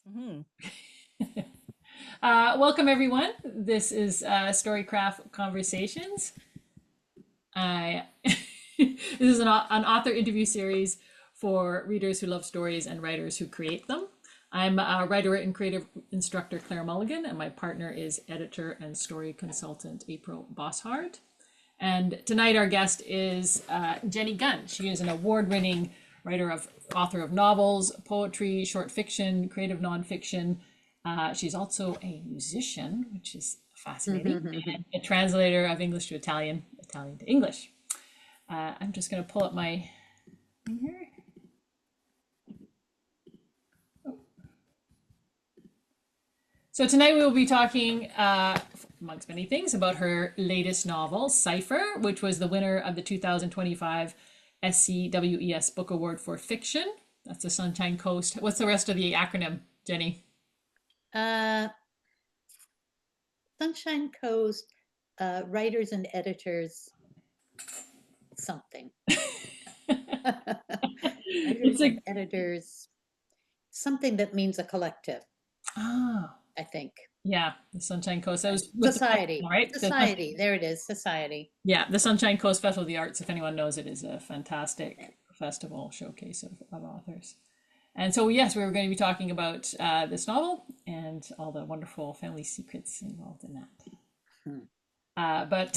Mhm. Welcome everyone. This is Storycraft Conversations. I this is an author interview series for readers who love stories and writers who create them. I'm a writer and creative instructor Claire Mulligan, and my partner is editor and story consultant April Bosshard. And tonight our guest is Genni Gunn. She is an award-winning author of novels, poetry, short fiction, creative nonfiction. She's also a musician, which is fascinating, and a translator of English to Italian, Italian to English. I'm just going to pull up my thing here. So tonight we will be talking, amongst many things, about her latest novel, Cipher, which was the winner of the 2025 SCWES Book Award for Fiction. That's the Sunshine Coast. What's the rest of the acronym, Genni? Uh, Sunshine Coast, writers and editors, something. It's Writers and a editors, something that means a collective, ah I think. yeah, the Sunshine Coast. That was with the Society, festival, right? society, there it is, society. Yeah, the Sunshine Coast Festival of the Arts. If anyone knows it, is a fantastic festival showcase of authors. And so, yes, we were going to be talking about this novel and all the wonderful family secrets involved in that. Hmm. But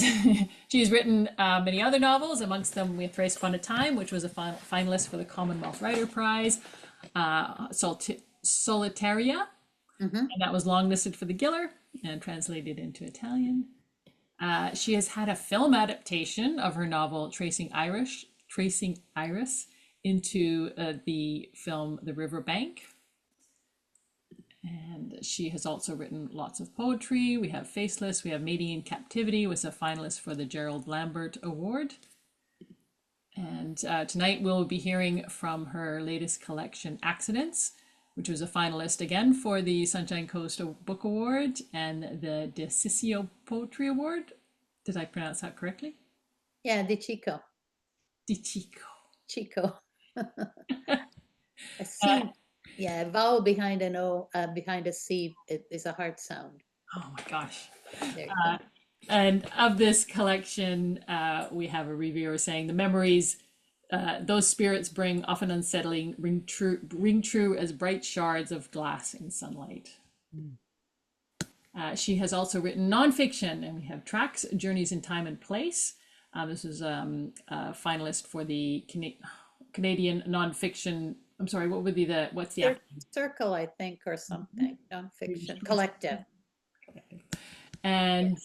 she's written many other novels, amongst them We Thrice Upon a Time, which was a finalist for the Commonwealth Writer Prize, Solitaria, Mhm. and that was longlisted for the Giller and translated into Italian. She has had a film adaptation of her novel Tracing Iris into the film The River Bank. And she has also written lots of poetry. We have Faceless, we have Mating in Captivity, was a finalist for the Gerald Lambert Award. And tonight we'll be hearing from her latest collection, Accidents, which was a finalist again for the Sunshine Coast Book Award and the Decisio Poetry Award. Did I pronounce that correctly? Yeah, the Chico, Di Chico. Chico. A Uh, C, yeah, a vowel behind an O, behind a C is a hard sound. oh my gosh. There you go. And of this collection, we have a reviewer saying the memories those spirits bring, often unsettling, ring true as bright shards of glass in sunlight. She has also written nonfiction, and we have Tracks, Journeys in Time and Place. This is a finalist for the Canadian nonfiction. I'm sorry, what would be what's the Circle, I think, or something, nonfiction, collective. And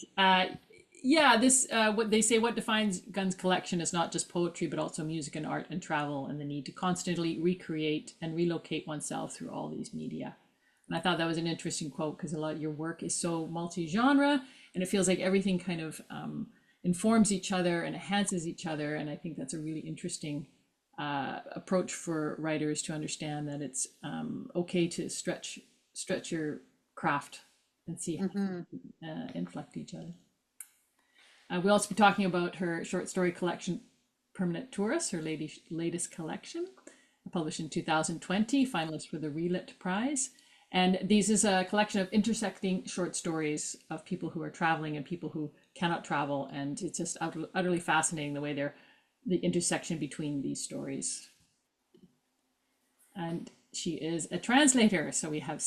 yeah, this what they say, what defines Gunn's collection is not just poetry, but also music and art and travel, and the need to constantly recreate and relocate oneself through all these media. And I thought that was an interesting quote because a lot of your work is so multi-genre, and it feels like everything kind of informs each other and enhances each other. And I think that's a really interesting approach for writers to understand that it's okay to stretch your craft and see how Hmm. inflect each other. We'll also be talking about her short story collection, Permanent Tourist, her latest collection, published in 2020, finalist for the Relit Prize. And these is a collection of intersecting short stories of people who are traveling and people who cannot travel. And it's just utterly fascinating the way the intersection between these stories. And she is a translator. So we have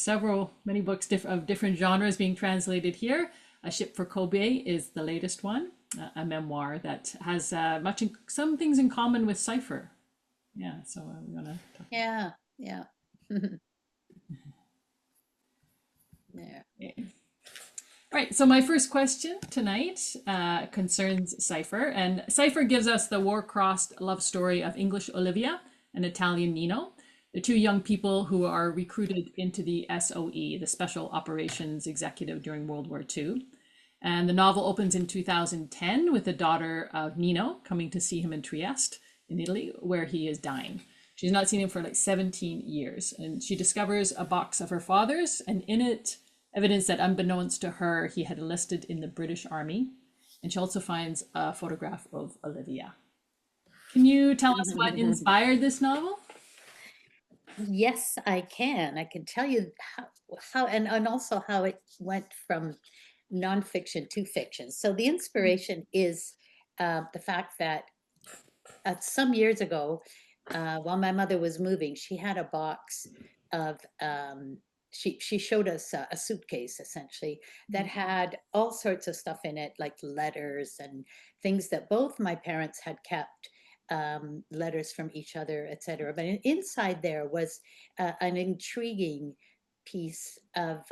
many books of different genres being translated here. A Ship for Kobe is the latest one, a memoir that has some things in common with Cipher. Yeah, so we want to talk. Yeah, yeah. There. Okay. All right, so my first question tonight concerns Cipher. And Cipher gives us the war-crossed love story of English Olivia and Italian Nino, the two young people who are recruited into the SOE, the Special Operations Executive during World War II. And the novel opens in 2010 with the daughter of Nino coming to see him in Trieste, in Italy, where he is dying. She's not seen him for like 17 years. And she discovers a box of her father's, and in it, evidence that unbeknownst to her, he had enlisted in the British Army. And she also finds a photograph of Olivia. Can you tell us what inspired this novel? Yes, I can. I can tell you and also how it went from nonfiction to fiction. So the inspiration is the fact that some years ago, while my mother was moving, she had a box of she showed us a suitcase essentially that had all sorts of stuff in it, like letters and things that both my parents had kept, letters from each other, etc. But inside there was an intriguing piece of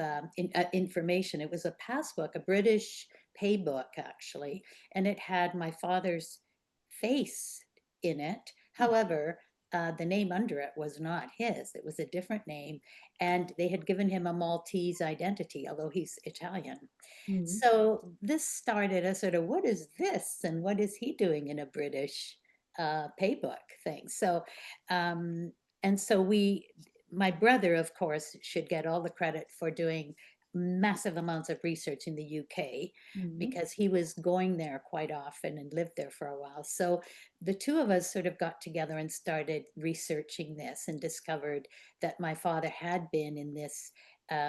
information. It was a passbook, a British pay book actually, and it had my father's face in it. However, the name under it was not his. It was a different name, and they had given him a Maltese identity, although he's Italian. Mm, So this started a sort of, what is this, and what is he doing in a British paybook thing? Um, so my brother, of course, should get all the credit for doing massive amounts of research in the UK mm, because he was going there quite often and lived there for a while. So the two of us sort of got together and started researching this and discovered that my father had been in this.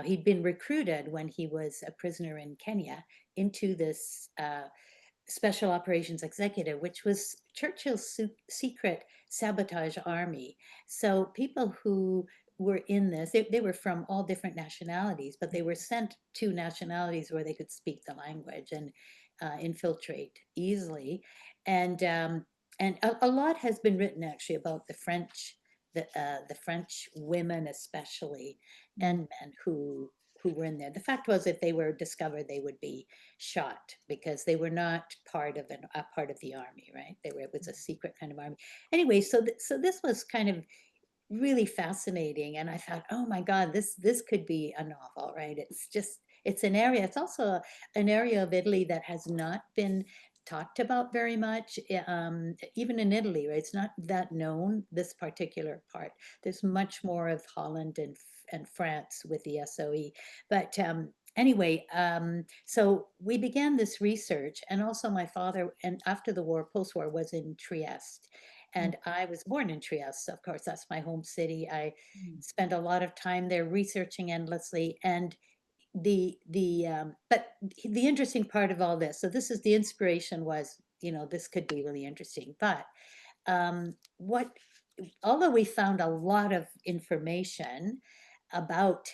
He'd been recruited when he was a prisoner in Kenya into this special operations executive, which was Churchill's secret sabotage army. So people who were in this, they were from all different nationalities, but they were sent to nationalities where they could speak the language and infiltrate easily. And a lot has been written actually about the French women especially, and mm, men who were in there. The fact was, if they were discovered, they would be shot because they were not a part of the army, right? It was a secret kind of army. Anyway, so this was kind of really fascinating, and I thought, oh my God, this could be a novel, right? It's an area. It's also an area of Italy that has not been talked about very much, even in Italy, right? It's not that known, this particular part. There's much more of Holland and France with the SOE. But anyway, so we began this research, and also my father, and after the war, post-war, was in Trieste. mm, And I was born in Trieste, of course, that's my home city. I mm. spent a lot of time there researching endlessly. And but the interesting part of all this, so this is the inspiration was, this could be really interesting. But what although we found a lot of information about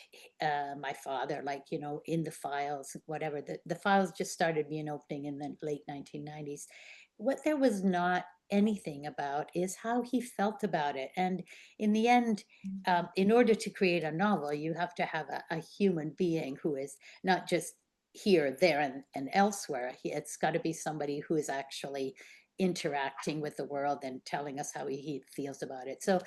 my father, like, in the files, whatever, the files just started being opening in the late 1990s. What there was not anything about is how he felt about it. And in the end, in order to create a novel, you have to have a human being who is not just here, there, and elsewhere. It's got to be somebody who is actually interacting with the world and telling us how he feels about it. So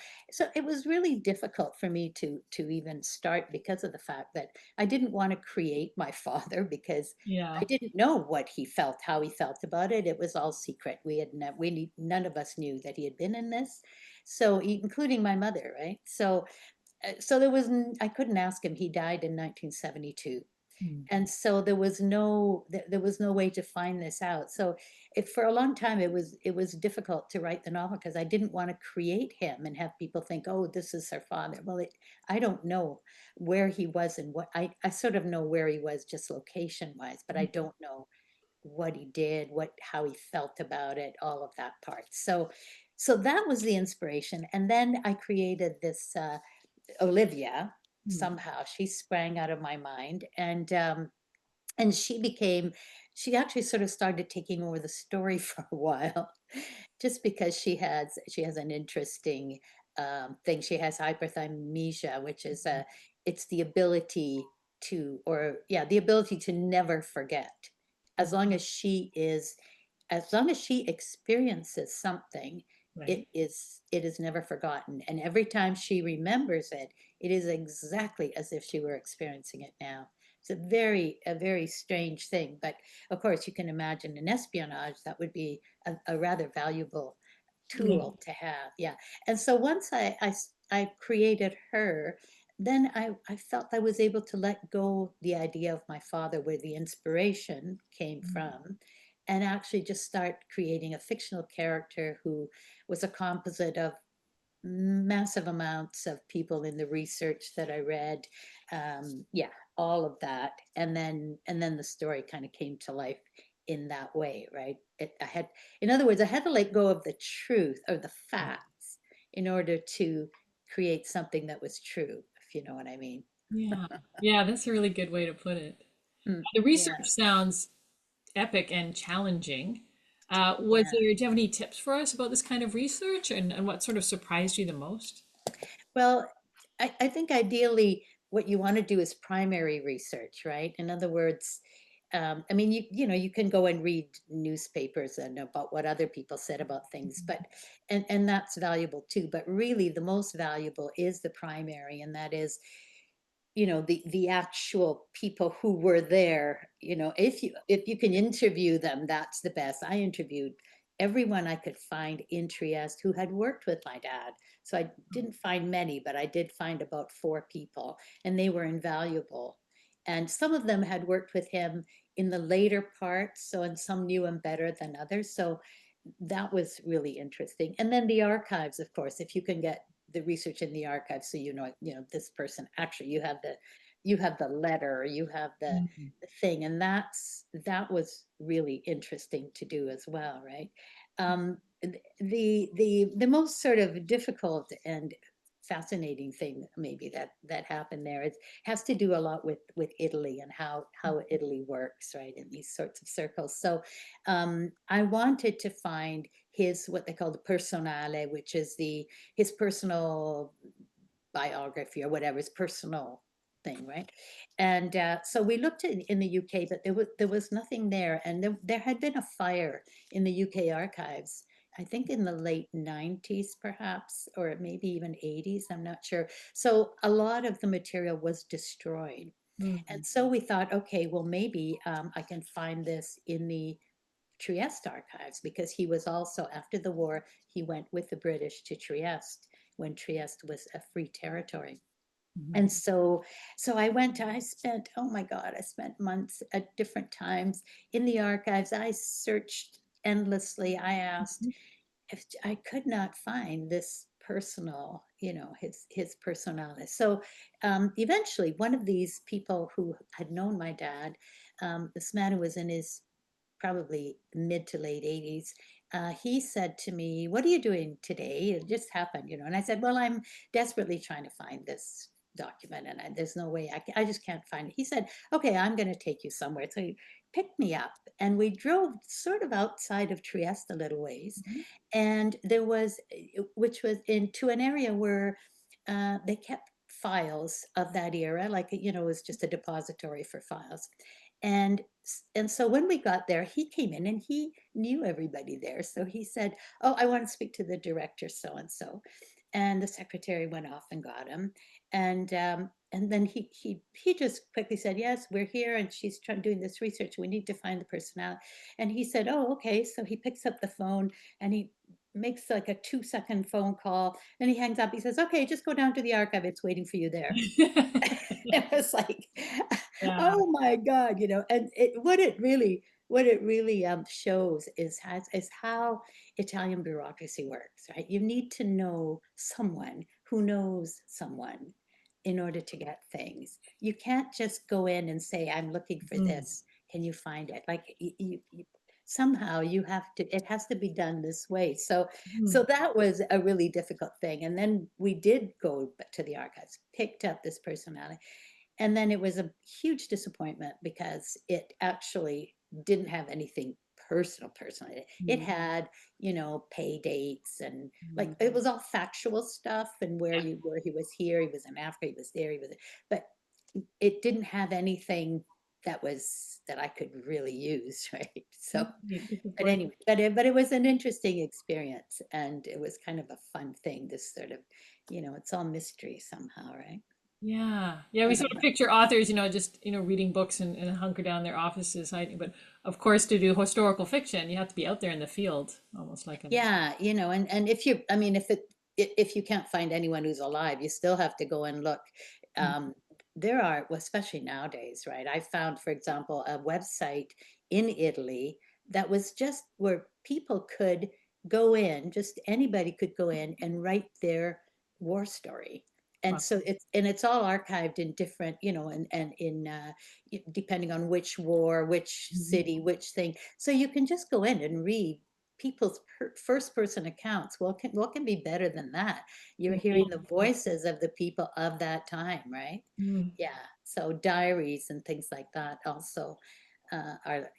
it was really difficult for me to even start because of the fact that I didn't want to create my father because Yeah. I didn't know what he felt, how he felt about it. It was all secret. None of us knew that he had been in this. So including my mother, right? So I couldn't ask him. He died in 1972, Mm, and so there was no way to find this out. So if for a long time it was difficult to write the novel because I didn't want to create him and have people think, oh, this is her father. Well, I don't know where he was, and what I sort of know where he was just location wise, but I don't know what he did, how he felt about it, all of that part. So that was the inspiration. And then I created this Olivia. mm, Somehow she sprang out of my mind, and she actually sort of started taking over the story for a while, just because she has an interesting thing. She has hyperthymesia, which is it's the ability the ability to never forget. as mm. long as she is as long as she experiences something, Right. it is never forgotten, and every time she remembers it, it is exactly as if she were experiencing it now. It's a very strange thing, but of course you can imagine in espionage that would be a rather valuable Yeah. tool to have. Yeah. And so once I created her, then I felt I was able to let go the idea of my father, where the inspiration came Mm, from, and actually just start creating a fictional character who was a composite of massive amounts of people in the research that I read. Yeah, all of that. And then the story kind of came to life in that way, right? In other words, I had to let go of the truth or the facts in order to create something that was true, if you know what I mean. Yeah. Yeah, that's a really good way to put it. Mm, The research yeah, sounds epic and challenging. yeah. Do you have any tips for us about this kind of research and what sort of surprised you the most? Well, I think ideally what you want to do is primary research, right? In other words, I mean, you can go and read newspapers and about what other people said about things, but and that's valuable too. But really, the most valuable is the primary, and that is the actual people who were there. If you can interview them, that's the best. I interviewed everyone I could find in Trieste who had worked with my dad. So I didn't find many, but I did find about 4 people, and they were invaluable. And some of them had worked with him in the later parts, and some knew him better than others. So that was really interesting. And then the archives, of course, if you can get the research in the archives, so this person actually, you have the letter, you have the thing, and that was really interesting to do as well, right? The most sort of difficult and fascinating thing maybe that happened there is has to do a lot with Italy and how Italy works, right, in these sorts of circles. So I wanted to find his what they call the personale, which is his personal biography or whatever, his personal thing, right? And so we looked in the UK, but there was nothing there, and there had been a fire in the UK archives. I think in the late 90s, perhaps, or maybe even 80s, I'm not sure. So a lot of the material was destroyed. And Mhm. so we thought, okay, well, maybe I can find this in the Trieste archives, because he was also, after the war, he went with the British to Trieste when Trieste was a free territory. Mhm. And so I spent, oh my God, I spent months at different times in the archives. I searched endlessly. I asked if I could not find this personal, his personality. So eventually, one of these people who had known my dad, this man who was in his probably mid to late 80s, he said to me, "What are you doing today?" It just happened. And I said, "Well, I'm desperately trying to find this document, and there's no way I just can't find it." He said, "Okay, I'm going to take you somewhere." So he picked me up, and we drove sort of outside of Trieste a little ways, Mhm. and there was, which was into an area where they kept files of that era, like it was just a depository for files. And so when we got there, he came in and he knew everybody there. So he said, "Oh, I want to speak to the director, so and so." And the secretary went off and got him. And then he just quickly said, "Yes, we're here, and she's trying doing this research. We need to find the personality." And he said, "Oh, okay." So he picks up the phone and he makes like a 2-second phone call. Then he hangs up. He says, "Okay, just go down to the archive. It's waiting for you there." It was like, Yeah. oh my God. And what it really shows is how Italian bureaucracy works, right? You need to know someone who knows someone in order to get things. You can't just go in and say, "I'm looking for Mhm. this. Can you find it?" Like somehow it has to be done this way. So Mhm. so that was a really difficult thing. And then we did go to the archives, picked up this personality, and then it was a huge disappointment because it actually didn't have anything personal. It Mhm. had, pay dates, and like it Mhm. was all factual stuff, and where he was here, he was in Africa, he was there, but it didn't have anything that I could really use, right? So, Right, but disappointing. anyway, but it was an interesting experience, and it was kind of a fun thing, this sort of, it's all mystery somehow, right? Yeah. Yeah, we sort of picture authors, just, reading books and hunker down in their offices hiding. But of course, to do historical fiction, you have to be out there in the field, almost like an. Yeah, and I mean, if you can't find anyone who's alive, you still have to go and look. Um, there are, well, especially nowadays, right? I found, for example, a website in Italy that was just where people could go in, just anybody could go in and write their war story. And Wow. so it's all archived in different, and in depending on which war, which Mhm. city, which thing. So you can just go in and read people's first person accounts. What can be better than that? You're hearing the Yeah. voices of the people of that time, right? Mm. Yeah. So diaries and things like that also are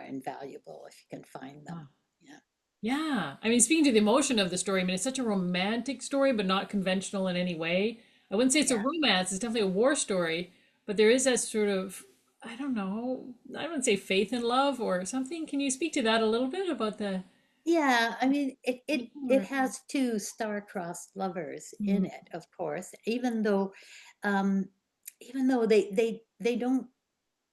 invaluable if you can find them. Wow. Yeah. Yeah. I mean, speaking to the emotion of the story, I mean, it's such a romantic story, but not conventional in any way. I wouldn't say it's a Yeah. romance, it's definitely a war story, but there is that sort of, I don't know, I wouldn't say faith in love or something. Can you speak to that a little bit about the Yeah, I mean, it or has two star-crossed lovers in mm, it, of course, um, even though they don't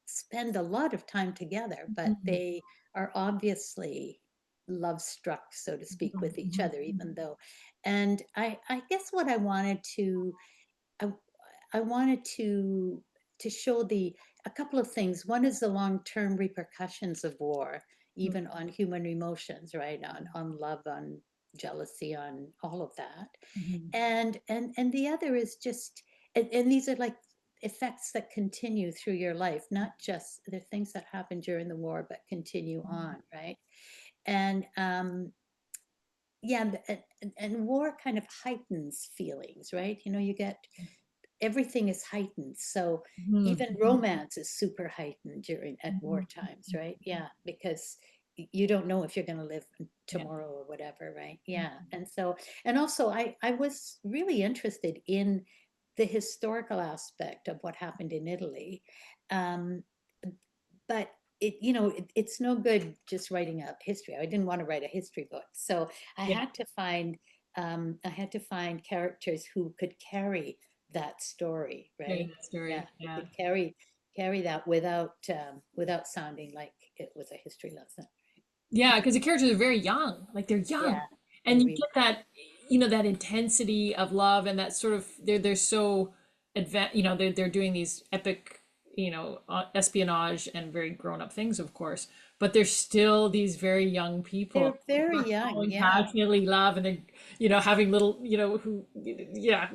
spend a lot of time together, but mhm, they are obviously love struck, so to speak, mhm, with each mhm, other, mhm. even though, and I guess what I, I wanted to show a couple of things. One is the long-term repercussions of war, Mm, even on human emotions, right? On love, on jealousy, on all of that. mhm, And the other is just, and these are like effects that continue through your life, not just the things that happen during the war, but continue mhm. on, right? And yeah, and war kind of heightens feelings, right? You get everything is heightened. So Mhm, even mhm, romance is super heightened during at war mhm, times, mhm. right? Yeah, because you don't know if you're going to live Yeah. tomorrow or whatever, right? Yeah. Mhm, And also I was really interested in the historical aspect of what happened in Italy. Um, but it's no good just writing a history. I didn't want to write a history book. So I yeah. had to find I had to find characters who could carry that story, Hearing right? that Yeah, story. who Yeah. could carry that without sounding like it was a history lesson. Yeah, because the characters are very young, like they're young, Yeah, and they're you really get that, you know, that intensity of love and that sort of they're so advanced, you know, they're doing these epic, you know, espionage and very grown up things, of course, but they're still these very young people they're who very are young. falling Yeah. passionately in love and they're, you know, having little, you know, who, yeah,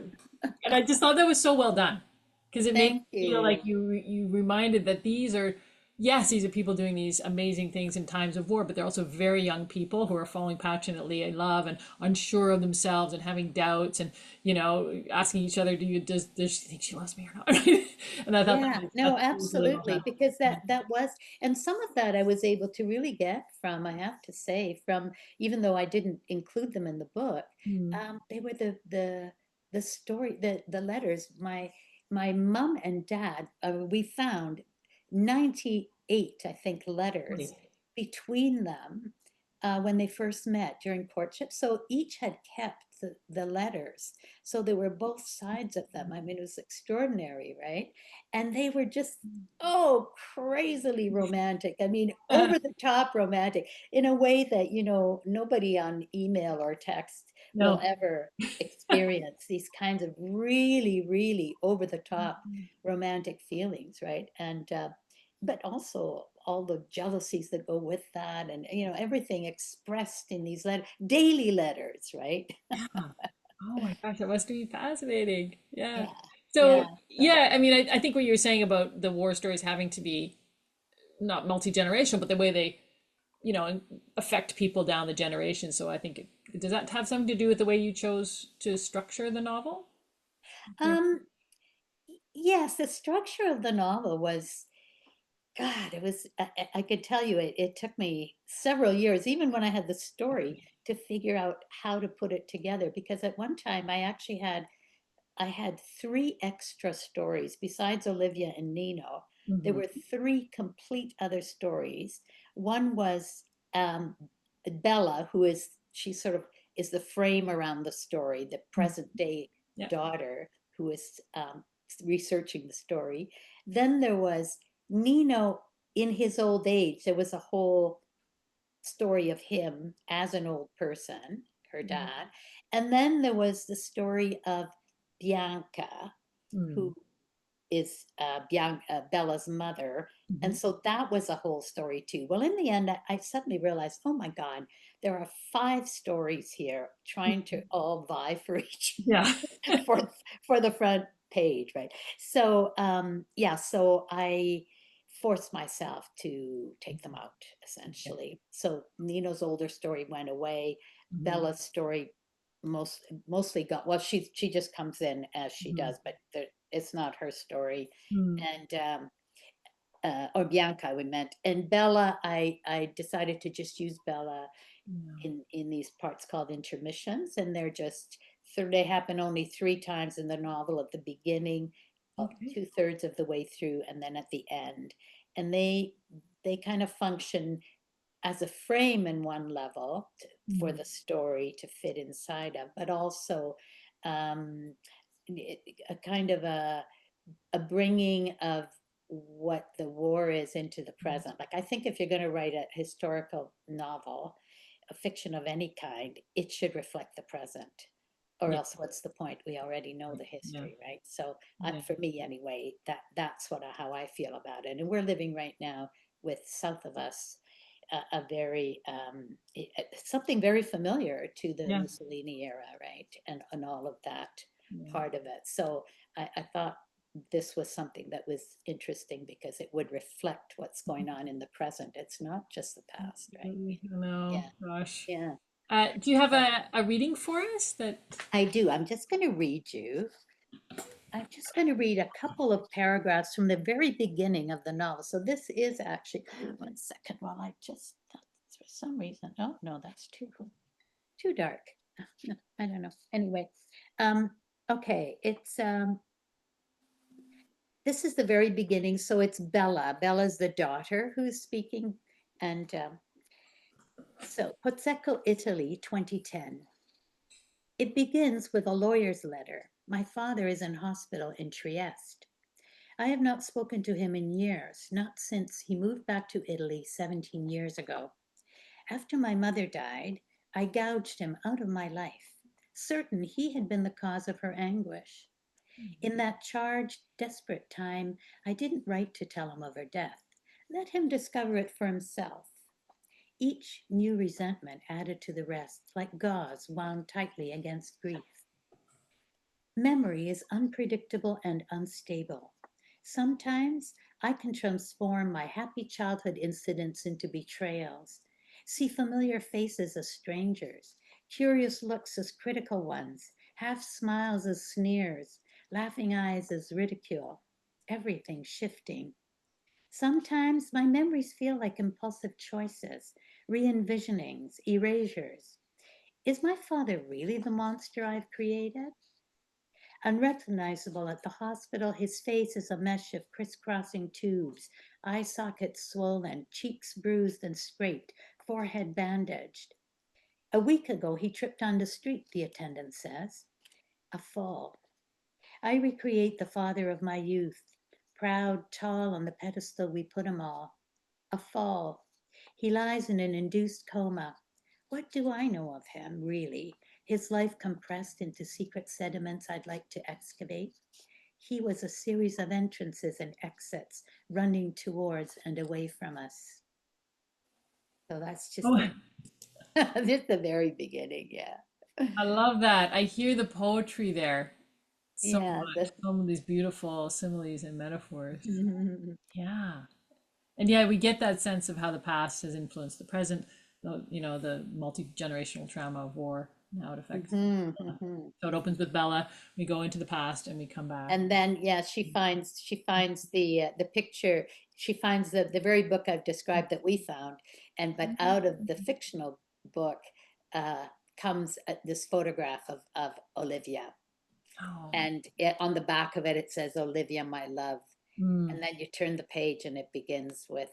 and I just thought that was so well done because it made Thank me feel like you. you reminded that these are yes, these are people doing these amazing things in times of war, but they're also very young people who are falling passionately in love and unsure of themselves and having doubts and you know asking each other, does she think she loves me or not? And I thought Yeah, that no, was really well absolutely, done. because that was, and some of that I was able to really get from, I have to say, from, even though I didn't include them in the book, Mm, they were the story, the letters. My mom and dad, we found 98, I think, letters right. between them when they first met during courtship. So each had kept the letters. So there were both sides of them. I mean, it was extraordinary, right? And they were just, oh, crazily romantic. I mean, Uh, over the top romantic in a way that, nobody on email or text will no. ever experience these kinds of really, really over the top romantic feelings, right? But also all the jealousies that go with that, and everything expressed in these daily letters, right? Yeah. Oh my gosh, that must be fascinating. Yeah. Yeah, So yeah. So yeah, I mean, I think what you were saying about the war stories having to be not multi-generational, but the way they you know, affect people down the generations. So I think does that have something to do with the way you chose to structure the novel? Yeah. um yes, the structure of the novel was, God, it was, I could tell you, it took me several years, even when I had the story, to figure out how to put it together. Because at one time I had three extra stories besides Olivia and Nino. There Mhm. were three complete other stories. One was um, Bella, she sort of is the frame around the story, the present day Yeah. daughter who is researching the story. Then there was Nino in his old age. There was a whole story of him as an old person, her Mhm. dad. And then there was the story of Bianca, Mm. who is Bella's mother, Mhm. And so that was a whole story too. Well, in the end, I suddenly realized, oh my God, there are five stories here trying to all vie for each Yeah. for for the front page, right? So yeah, so I forced myself to take them out Okay. essentially. So Nino's older story went away. Mhm. Bella's story mostly got, well, she just comes in as she Mhm. does, but it's not her story. Mm. And or Bianca, I would meant. And Bella, I decided to just use Bella Yeah. in these parts called intermissions, and they're just they happen only three times in the novel: at the beginning, Okay. 2/3 of the way through, and then at the end. And they kind of function as a frame in one level for Mhm. the story to fit inside of, but also um, a kind of a bringing of what the war is into the present. Like, I think if you're going to write a historical novel, a fiction of any kind, it should reflect the present. Or Yeah. else, what's the point? We already know the Yeah. history, right? So, Yeah. for me anyway, that's how I feel about it. And we're living right now with south of us a very something very familiar to the Yeah. Mussolini era, right? And all of that Yeah. part of it. So I thought this was something that was interesting because it would reflect what's going on in the present. It's not just the past, right? Absolutely. I know. Yeah, Gosh. yeah. Do you have So a reading for us that? I do. I'm just going to read you. I'm just going to read a couple of paragraphs from the very beginning of the novel. So this is actually, one second while I just, for some reason, oh no, that's too dark. I don't know. Anyway, um, okay, it's this is the very beginning. So it's Bella. Bella's the daughter who's speaking, and so Pozzeco, Italy, 2010. It begins with a lawyer's letter. My father is in hospital in Trieste. I have not spoken to him in years, not since he moved back to Italy 17 years ago. After my mother died, I gouged him out of my life, certain he had been the cause of her anguish. In that charged, desperate time, I didn't write to tell him of her death. Let him discover it for himself. Each new resentment added to the rest, like gauze wound tightly against grief. Memory is unpredictable and unstable. Sometimes I can transform my happy childhood incidents into betrayals, see familiar faces as strangers, curious looks as critical ones, half smiles as sneers, laughing eyes as ridicule, everything shifting. Sometimes my memories feel like impulsive choices, re envisionings, erasures. Is my father really the monster I've created? Unrecognizable at the hospital, his face is a mesh of crisscrossing tubes, eye sockets swollen, cheeks bruised and scraped, forehead bandaged. A week ago, he tripped on the street, the attendant says. A fall. I recreate the father of my youth, proud, tall on the pedestal we put him all. A fall. He lies in an induced coma. What do I know of him, really? His life compressed into secret sediments I'd like to excavate. He was a series of entrances and exits, running towards and away from us. So that's just Oh, the just the very beginning, yeah. I love that. I hear the poetry there so Yeah, much. the Some of these beautiful similes and metaphors. mhm, Yeah. And yeah, we get that sense of how the past has influenced the present, the multi-generational trauma of war, and how it affects. mhm, mhm. So it opens with Bella, we go into the past and we come back. And then yeah, she finds the picture. She finds the very book I've described that we found, and but out of the fictional book uh, comes this photograph of Olivia, Oh. and on the back of it it says Olivia, my love. Mm. And then you turn the page and it begins with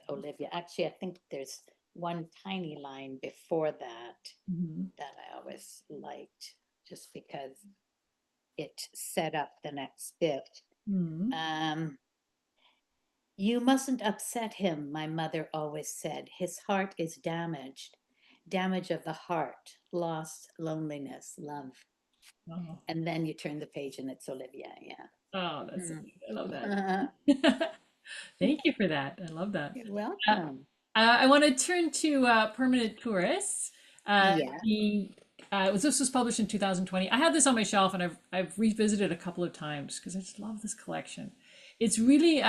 Olivia. Actually, I think there's one tiny line before that Mhm. that I always liked, just because it set up the next bit. Mm. Um, you mustn't upset him, my mother always said. His heart is damaged. Damage of the heart, loss, loneliness, love. Oh. And then you turn the page and it's Olivia, yeah. Oh, that's so Mm. cute. I love that. Thank you for that. I love that. You're Uh, welcome. I want to turn to Permanent Tourists. Yeah. This was published in 2020. I had this on my shelf and I've revisited a couple of times because I just love this collection. It's really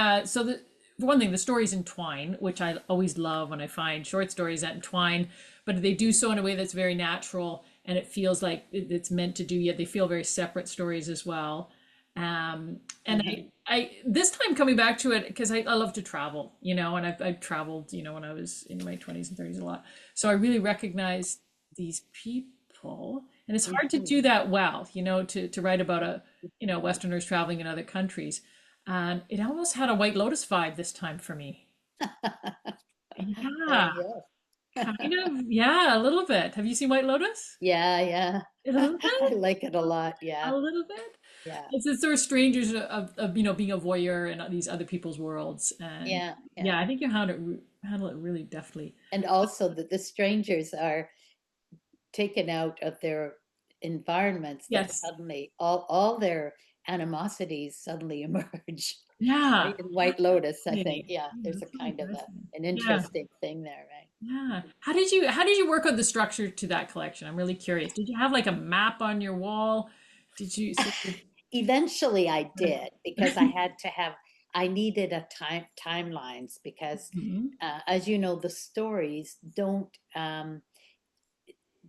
for one thing, the stories entwine, which I always love when I find short stories that entwine, but they do so in a way that's very natural and it feels like it's meant to do, yet they feel very separate stories as well. And Uh-huh. I this time coming back to it because I love to travel, and I've traveled, when I was in my 20s and 30s a lot. So I really recognize these people, and it's hard to Mhm. do that well, to write about Westerners traveling in other countries. And it almost had a White Lotus vibe this time for me. Oh, Yeah, yeah. kind of. Yeah, a little bit. Have you seen White Lotus? Yeah, yeah. A little I bit. like it a lot. A Yeah. little bit. Yeah. It's this sort of strangers of being a voyeur in these other people's worlds, and Yeah. Yeah. yeah, I think you handle it really deftly. And also that the strangers are taken out of their environments that Yes, suddenly all their animosities suddenly emerge. yeah, Right? In White Lotus, I think. fascinating. Yeah, Yeah, there's a that's really kind of fascinating. an Yeah, interesting thing there, right? yeah. How did you work on the structure to that collection? I'm really curious. Did you have like a map on your wall? Did you sort of? Eventually I did because I needed a timelines because Mhm. as you know, the stories don't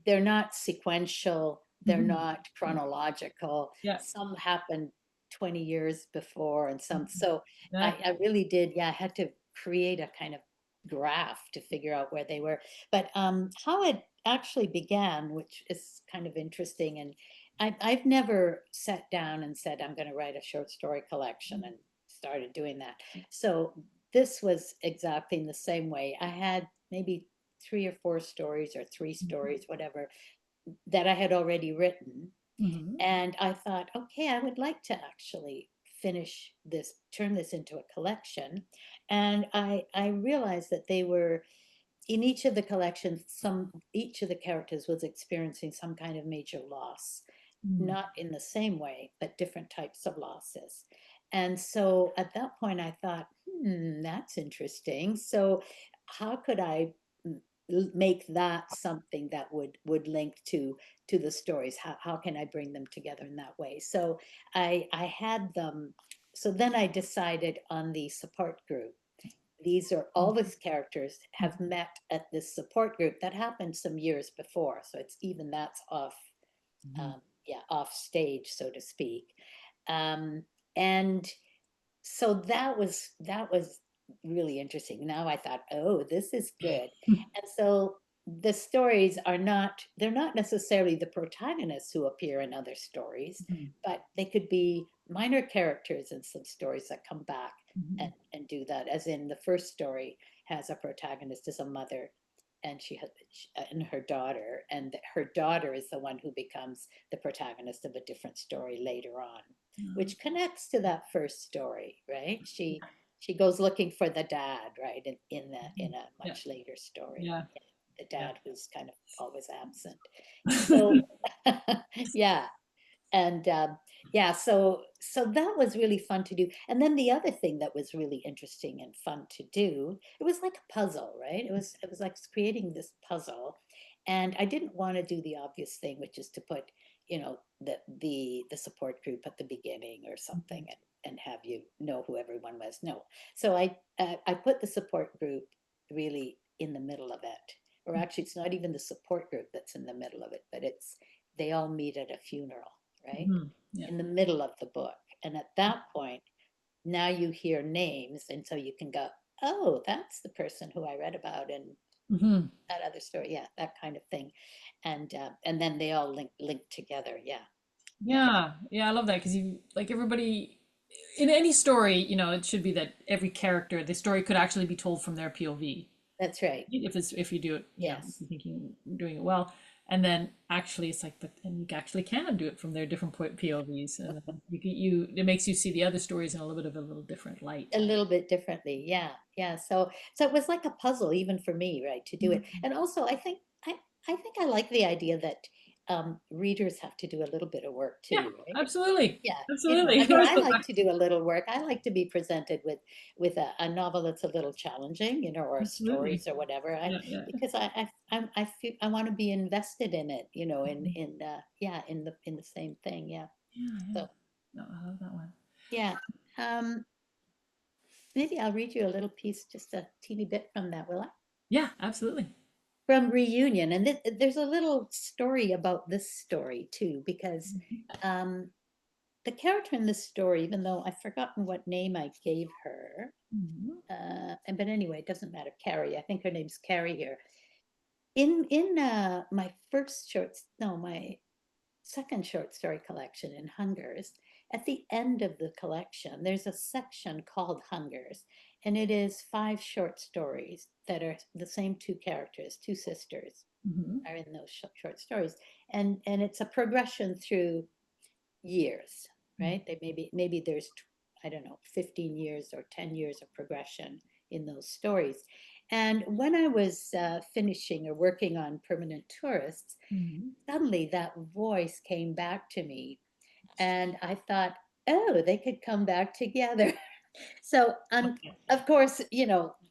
they're not sequential, they're Mhm. not chronological. Yeah. Some happened 20 years before and some, so Yeah. I really did, yeah, I had to create a kind of graph to figure out where they were. But how it actually began, which is kind of interesting, and I've never sat down and said, I'm going to write a short story collection and started doing that. So this was exactly in the same way. I had maybe three or four stories or three stories, whatever, that I had already written. Mhm. And I thought, okay, I would like to actually finish this, turn this into a collection. And I realized that they were in each of the collections, each of the characters was experiencing some kind of major loss, Mhm. not in the same way, but different types of losses. And so at that point, I thought, that's interesting. So how could I make that something that would link to the stories? How can I bring them together in that way? So I had them. So then I decided on the support group. These are all these characters have met at this support group that happened some years before. So it's even that's off, Mhm. yeah, off stage, so to speak. Um, and so that was really interesting. Now I thought, oh, this is good. And so the stories are not, they're not necessarily the protagonists who appear in other stories, Mhm. but they could be minor characters in some stories that come back Mhm. and do that. As in the first story has a protagonist as a mother and she has and her daughter, and her daughter is the one who becomes the protagonist of a different story later on, which connects to that first story, right? She goes looking for the dad, right? In a Yeah. much later story. Yeah. The Yeah. dad who's kind of always absent. So yeah, and yeah, so that was really fun to do. And then the other thing that was really interesting and fun to do, it was like a puzzle, right? It was like creating this puzzle, and I didn't want to do the obvious thing, which is to put the support group at the beginning or something, and have you know who everyone was. No, so I put the support group really in the middle of it, or actually it's not even the support group that's in the middle of it, but it's they all meet at a funeral, right? Mhm. Yeah. In the middle of the book. And at that point, now you hear names. And so you can go, oh, that's the person who I read about in Mhm. that other story. Yeah, that kind of thing. And then they all link together. Yeah. Yeah. Yeah, yeah, I love that because you like everybody in any story, it should be that every character, the story could actually be told from their POV. That's right. If you do it, if Yes. you're thinking you're doing it well, and then actually it's like, but and you actually can do it from their different POVs, and then it makes you see the other stories in a little bit of a little different light. A little bit differently. Yeah. Yeah. So it was like a puzzle even for me, right, to do it. Mhm. And also I think I like the idea that readers have to do a little bit of work Yeah, too, right? absolutely. Yeah, I Absolutely. mean, I like to do a little work. I like to be presented with a novel that's a little challenging, or Absolutely. stories or whatever. Yeah, yeah. Because I feel I want to be invested in it, yeah, in the same thing. Yeah. Yeah, yeah. So No, I love that one. yeah, um, maybe I'll read you a little piece, just a teeny bit from that, will I? Yeah, absolutely. From Reunion, and there's a little story about this story too, because um, the character in this story, even though I've forgotten what name I gave her, Mhm. but anyway, it doesn't matter. Carrie, I think her name's Carrie here. In my my second short story collection in Hungers, at the end of the collection, there's a section called Hungers, and it is 5 short stories that are the same 2 characters, 2 sisters Mhm. are in those short stories, and it's a progression through years, Mhm. right? They maybe there's, I don't know, 15 years or 10 years of progression in those stories. And when I was finishing or working on Permanent Tourists, Mhm. suddenly that voice came back to me, and I thought, oh, they could come back together. So, of course,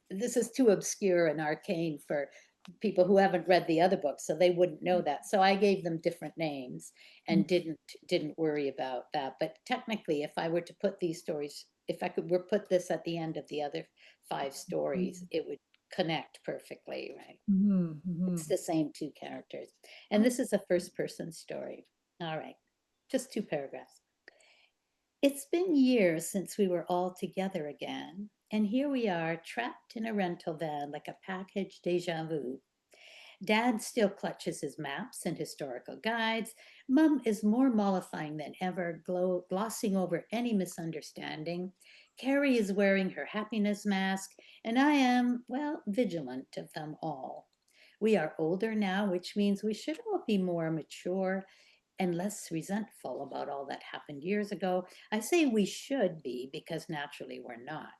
this is too obscure and arcane for people who haven't read the other books, so they wouldn't know that. So I gave them different names and didn't worry about that. But technically, if I were to put these stories, if I could were put this at the end of the other 5 stories, it would connect perfectly, right? Mhm. It's Mhm. the same 2 characters. And Oh. this is a first person story. All right, just 2 paragraphs. It's been years since we were all together again, and here we are trapped in a rental van like a package deja vu. Dad still clutches his maps and historical guides. Mum is more mollifying than ever, glossing over any misunderstanding. Carrie is wearing her happiness mask, and I am, well, vigilant of them all. We are older now, which means we should all be more mature and less resentful about all that happened years ago. I say we should be because naturally we're not.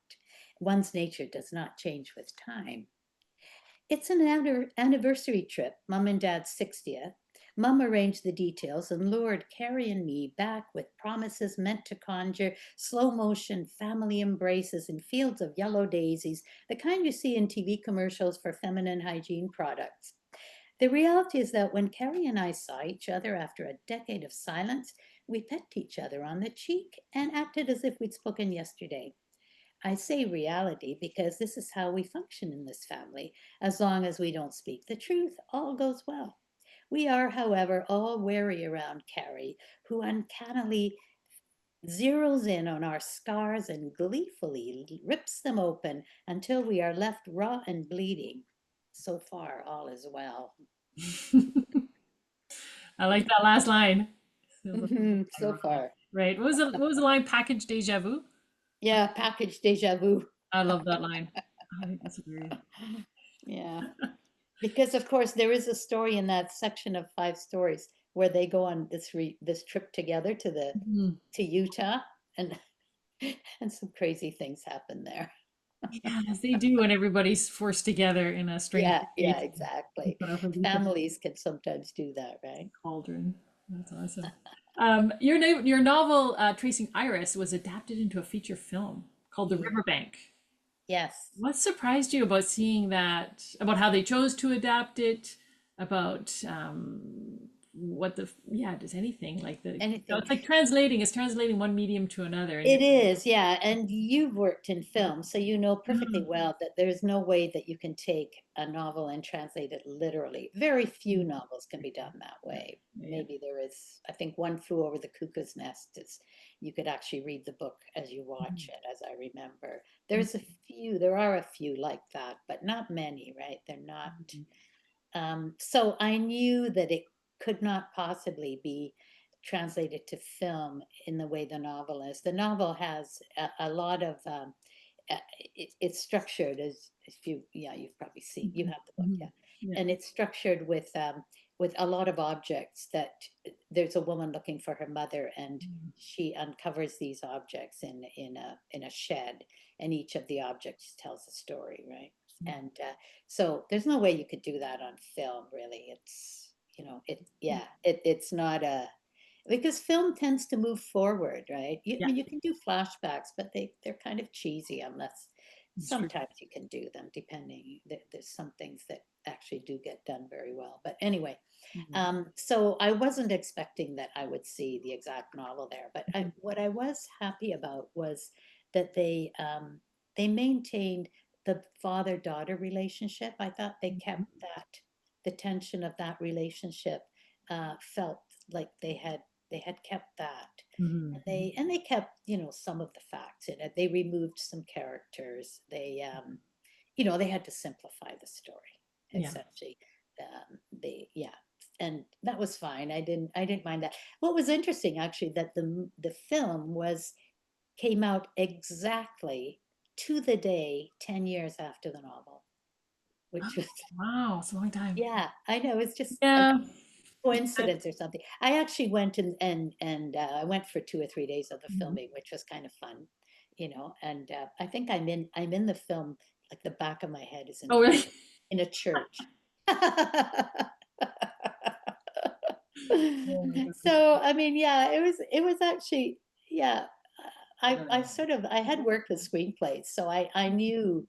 One's nature does not change with time. It's an anniversary trip, Mum and Dad's 60th. Mum arranged the details and lured Carrie and me back with promises meant to conjure slow motion family embraces in fields of yellow daisies, the kind you see in TV commercials for feminine hygiene products. The reality is that when Carrie and I saw each other after a decade of silence, we pecked each other on the cheek and acted as if we'd spoken yesterday. I say reality because this is how we function in this family. As long as we don't speak the truth, all goes well. We are, however, all wary around Carrie, who uncannily zeroes in on our scars and gleefully rips them open until we are left raw and bleeding. So far, all is well. I like that last line. So far. Right. What was the line? Package deja vu? Yeah, package deja vu. I love that line. I think that's hilarious. Yeah. Because of course there is a story in that section of 5 stories where they go on this trip together Mhm. to Utah, and and some crazy things happen there. Yeah, as they do when everybody's forced together in a strange Yeah, location. You exactly. put up with each other's Families can sometimes do that, right? cauldron. That's awesome. Your novel, Tracing Iris, was adapted into a feature film called The Yeah. Riverbank. Yes. What surprised you about seeing that, about how they chose to adapt it, about what the, yeah, does anything like Anything. it's like it's translating one medium to another. And It is, yeah. And you've worked in film, so you know perfectly Mhm. well that there's no way that you can take a novel and translate it literally. Very few novels can be done that Yeah, way. yeah, Maybe there is, I think One Flew Over the Cuckoo's Nest is, you could actually read the book as you watch it, as I remember. There are a few like that, but not many, right? They're not. Mhm. So I knew that it could not possibly be translated to film in the way the novel is. The novel has a lot of it's structured as if yeah, you've probably seen, you Mhm. have the book, yeah, Mhm. Yeah. and it's structured with a lot of objects that there's a woman looking for her mother, and Mhm. she uncovers these objects in a shed, and each of the objects tells a story, right? And so there's no way you could do that on film, really. It's it's not a, because film tends to move forward, right? I Yeah, mean, you can do flashbacks, but they're kind of cheesy unless it's true. sometimes you can do them, depending. There's some things that actually do get done very well. But anyway, Mhm. so I wasn't expecting that I would see the exact novel there, but Mhm. what I was happy about was that they maintained the father-daughter relationship. I thought they kept that, the tension of that relationship, felt like they had kept that. Mhm. And they kept, some of the facts in it. They removed some characters. They had to simplify the story, Yeah. essentially. Yeah, and that was fine. I didn't mind that. What was interesting, actually, that the film came out exactly to the day 10 years after the novel, which was, Wow, it's a long time. yeah, I know, it's just a Yeah. coincidence or something. I actually went I went for 2 or 3 days of the Mhm. filming, which was kind of fun, and I think I'm in the film, like the back of my head is Oh, really? in a church. Oh my goodness. So, I mean, yeah, it was actually, yeah, I had worked with screenplays, so I knew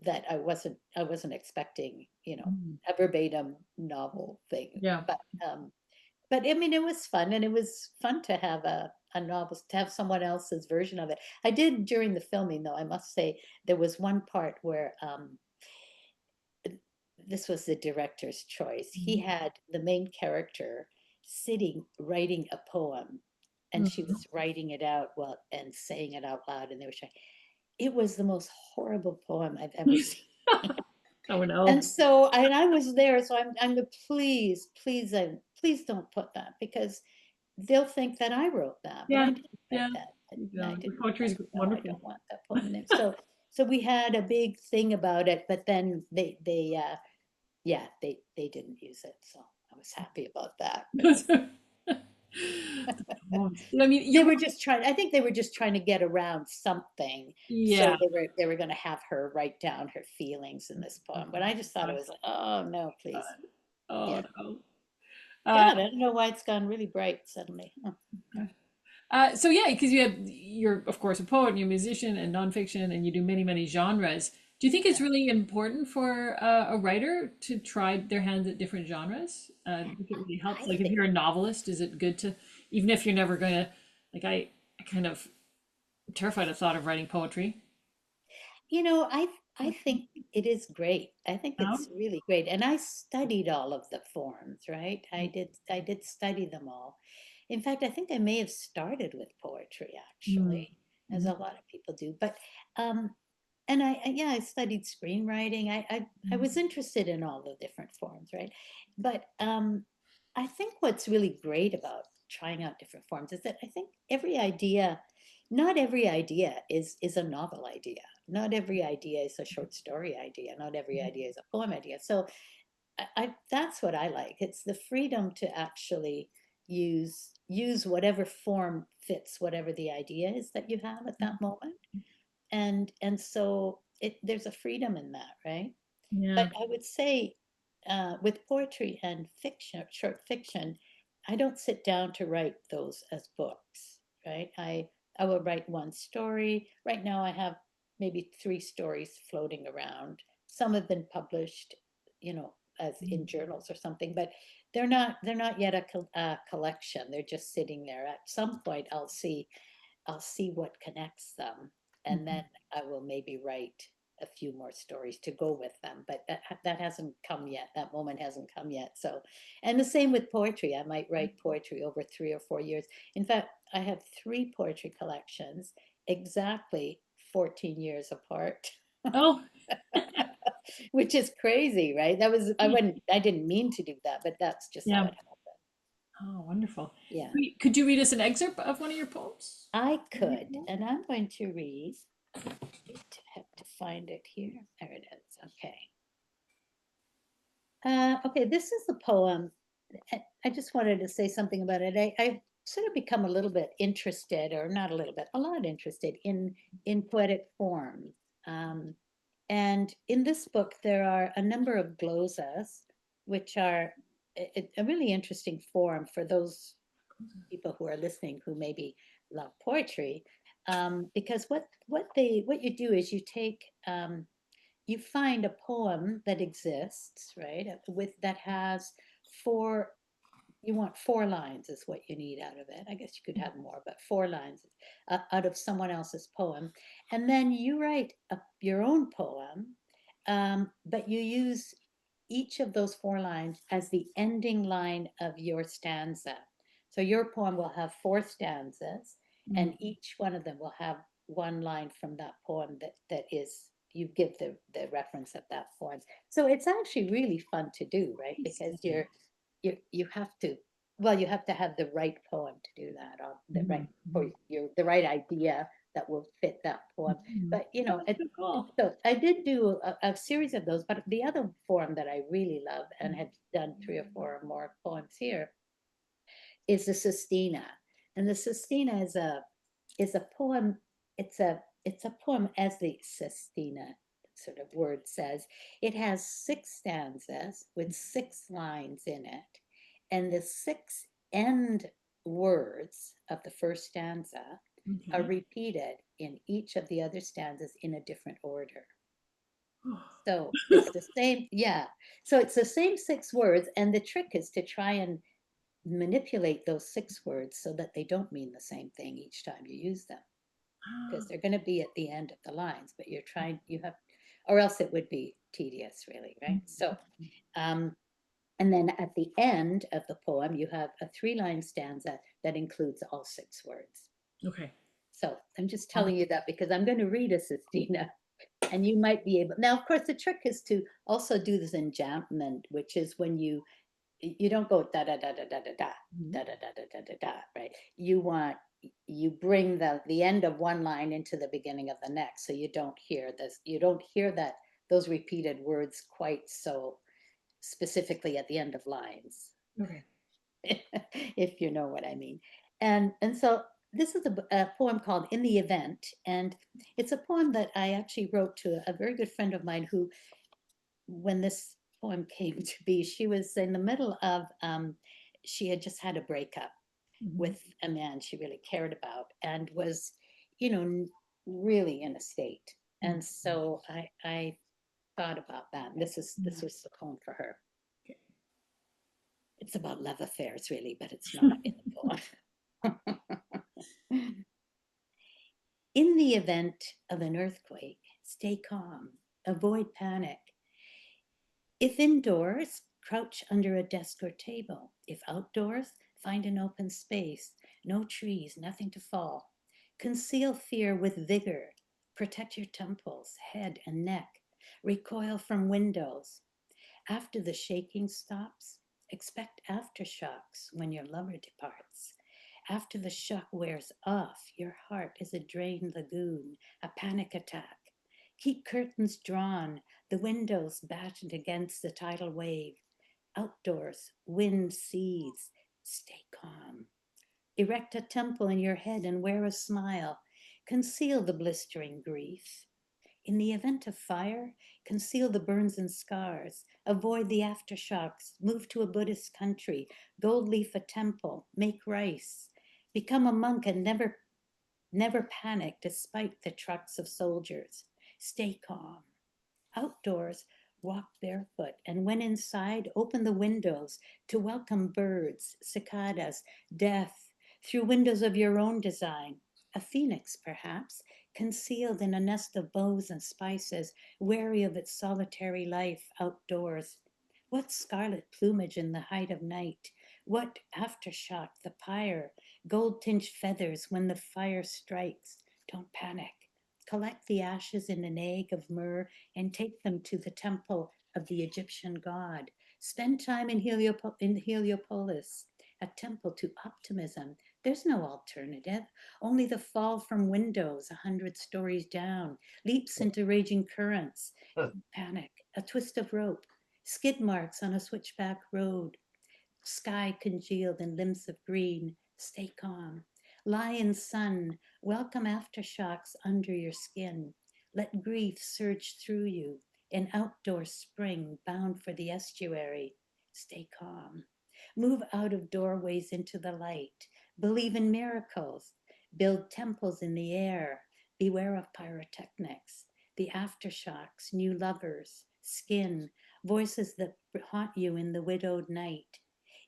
that I wasn't expecting, Mhm. a verbatim novel thing. Yeah. But I mean, it was fun, and it was fun to have a novel, to have someone else's version of it. I did, during the filming, though, I must say, there was one part where this was the director's choice. He Mhm. had the main character sitting writing a poem, and she Mhm. was writing it out, well, and saying it out loud, and they were trying. It was the most horrible poem I've ever seen. Oh And no. so, and I was there, so I'm the, please don't put that, because they'll think that I wrote that, but I Yeah. didn't write Yeah. that. I Your didn't. poetry is No, I wonderful. don't want that poem in there. So we had a big thing about it, but then yeah, they didn't use it, so I was happy about that. The poems. I mean, They you're were just trying. I think they were just trying to get around something, yeah. so they were going to have her write down her feelings in this poem. But I just thought it was like, oh no, please, Oh yeah. no. God, I don't know why it's gone really bright suddenly. Huh. So yeah, because you're of course a poet and you're a musician and nonfiction and you do many genres. Do you think it's Yeah, really important for a writer to try their hands at different genres? Do you think it really helps? I Like if think, you're a novelist, is it good to, even if you're never gonna, like I kind of terrified of thought of writing poetry. I think it is great. I think No? it's really great. And I studied all of the forms, right? I did study them all. In fact, I think I may have started with poetry, Mm. actually, as Mhm. a lot of people do. But um and yeah, I studied screenwriting. I was interested in all the different forms, right? But I think what's really great about trying out different forms is that I think not every idea is a novel idea. Not every idea is a short story idea. Not every idea is a poem idea. So that's what I like. It's the freedom to actually use whatever form fits whatever the idea is that you have at that moment. And so there's a freedom in that, right? Yeah. But I would say, with poetry and fiction, short fiction, I don't sit down to write those as books, right? I will write one story. Right now, I have maybe 3 stories floating around. Some have been published, as in journals or something, but they're not yet a collection. They're just sitting there. At some point, I'll see what connects them, and then I will maybe write a few more stories to go with them. But that hasn't come yet. That moment hasn't come yet. So, and the same with poetry. I might write poetry over 3 or 4 years. In fact, I have 3 poetry collections, exactly 14 years apart, Oh, which is crazy, right? I didn't mean to do that, but that's just how yeah. it happened. Oh, wonderful. Yeah, Could you read us an excerpt of one of your poems? I could, and I'm going to read. Have to find it here. There it is. Okay. Okay, this is the poem. I just wanted to say something about it. I sort of become a little bit interested, or not a little bit, a lot interested in poetic form. Um, and in this book, there are a number of glosas, which are a really interesting form for those people who are listening who maybe love poetry, because what you do is you take you find a poem that exists, right, with that has four. You want 4 lines is what you need out of it. I guess you could have more, but 4 lines out of someone else's poem, and then you write your own poem, but you use each of those 4 lines as the ending line of your stanza. So your poem will have 4 stanzas, and Mm. each one of them will have 1 line from that poem that is you give the reference of that poem. So it's actually really fun to do, right? Because Interesting. you have to, well, you have to have the right poem to do that, or the right for Mhm. the right idea that will fit that poem. Mhm. But you Oh, know, that's so cool. so I did do a series of those, but the other form that I really love and had done 3 or 4 more poems here is the sestina. And the sestina is a poem. It's a poem, as the sestina sort of word says. It has 6 stanzas with 6 lines in it, and the 6 end words of the first stanza are Okay. repeated in each of the other stanzas in a different order. Oh. So it's the same, yeah. So it's the same 6 words, and the trick is to try and manipulate those 6 words so that they don't mean the same thing each time you use them, because they're going to be at the end of the lines, but you have, or else it would be tedious, really, right? So, um, and then at the end of the poem, you have a 3 line stanza that includes all 6 words. Okay. So I'm just Wow. telling you that because I'm going to read a sestina, and you might be able. Now, of course, the trick is to also do this enjambment, which is when you don't go da da da da da da da Mhm. da da da da da da da, right? You bring the end of one line into the beginning of the next, so you don't hear that those repeated words quite so specifically at the end of lines, Okay. if you know what I mean. And so this is a poem called "In the Event," and it's a poem that I actually wrote to a very good friend of mine who, when this poem came to be, she was in the middle of, she had just had a breakup Mhm. with a man she really cared about and was, you know, really in a state. Mhm. And so I thought about that. And this Yeah. was the poem for her. Okay. It's about love affairs, really, but it's not in the poem. In the event of an earthquake, stay calm, avoid panic. If indoors, crouch under a desk or table. If outdoors, find an open space, no trees, nothing to fall. Conceal fear with vigor. Protect your temples, head, and neck. Recoil from windows. After the shaking stops, expect aftershocks when your lover departs. After the shock wears off, your heart is a drained lagoon, a panic attack. Keep curtains drawn, the windows battened against the tidal wave. Outdoors, wind seethes. Stay calm. Erect a temple in your head and wear a smile. Conceal the blistering grief. In the event of fire, conceal the burns and scars. Avoid the aftershocks. Move to a Buddhist country. Gold leaf a temple. Make rice. Become a monk and never panic despite the trucks of soldiers. Stay calm. Outdoors, walk barefoot, and when inside, open the windows to welcome birds, cicadas, death, through windows of your own design. A phoenix, perhaps, concealed in a nest of boughs and spices, wary of its solitary life outdoors. What scarlet plumage in the height of night? What aftershock, the pyre, gold tinged feathers when the fire strikes? Don't panic. Collect the ashes in an egg of myrrh and take them to the temple of the Egyptian god. Spend time in, in Heliopolis, a temple to optimism. There's no alternative, only the fall from windows 100 stories down, leaps into raging currents. Panic, a twist of rope, skid marks on a switchback road, sky congealed in limbs of green. Stay calm. Lie in sun. Welcome aftershocks under your skin. Let grief surge through you. An outdoor spring bound for the estuary. Stay calm. Move out of doorways into the light. Believe in miracles. Build temples in the air. Beware of pyrotechnics, the aftershocks, new lovers, skin, voices that haunt you in the widowed night.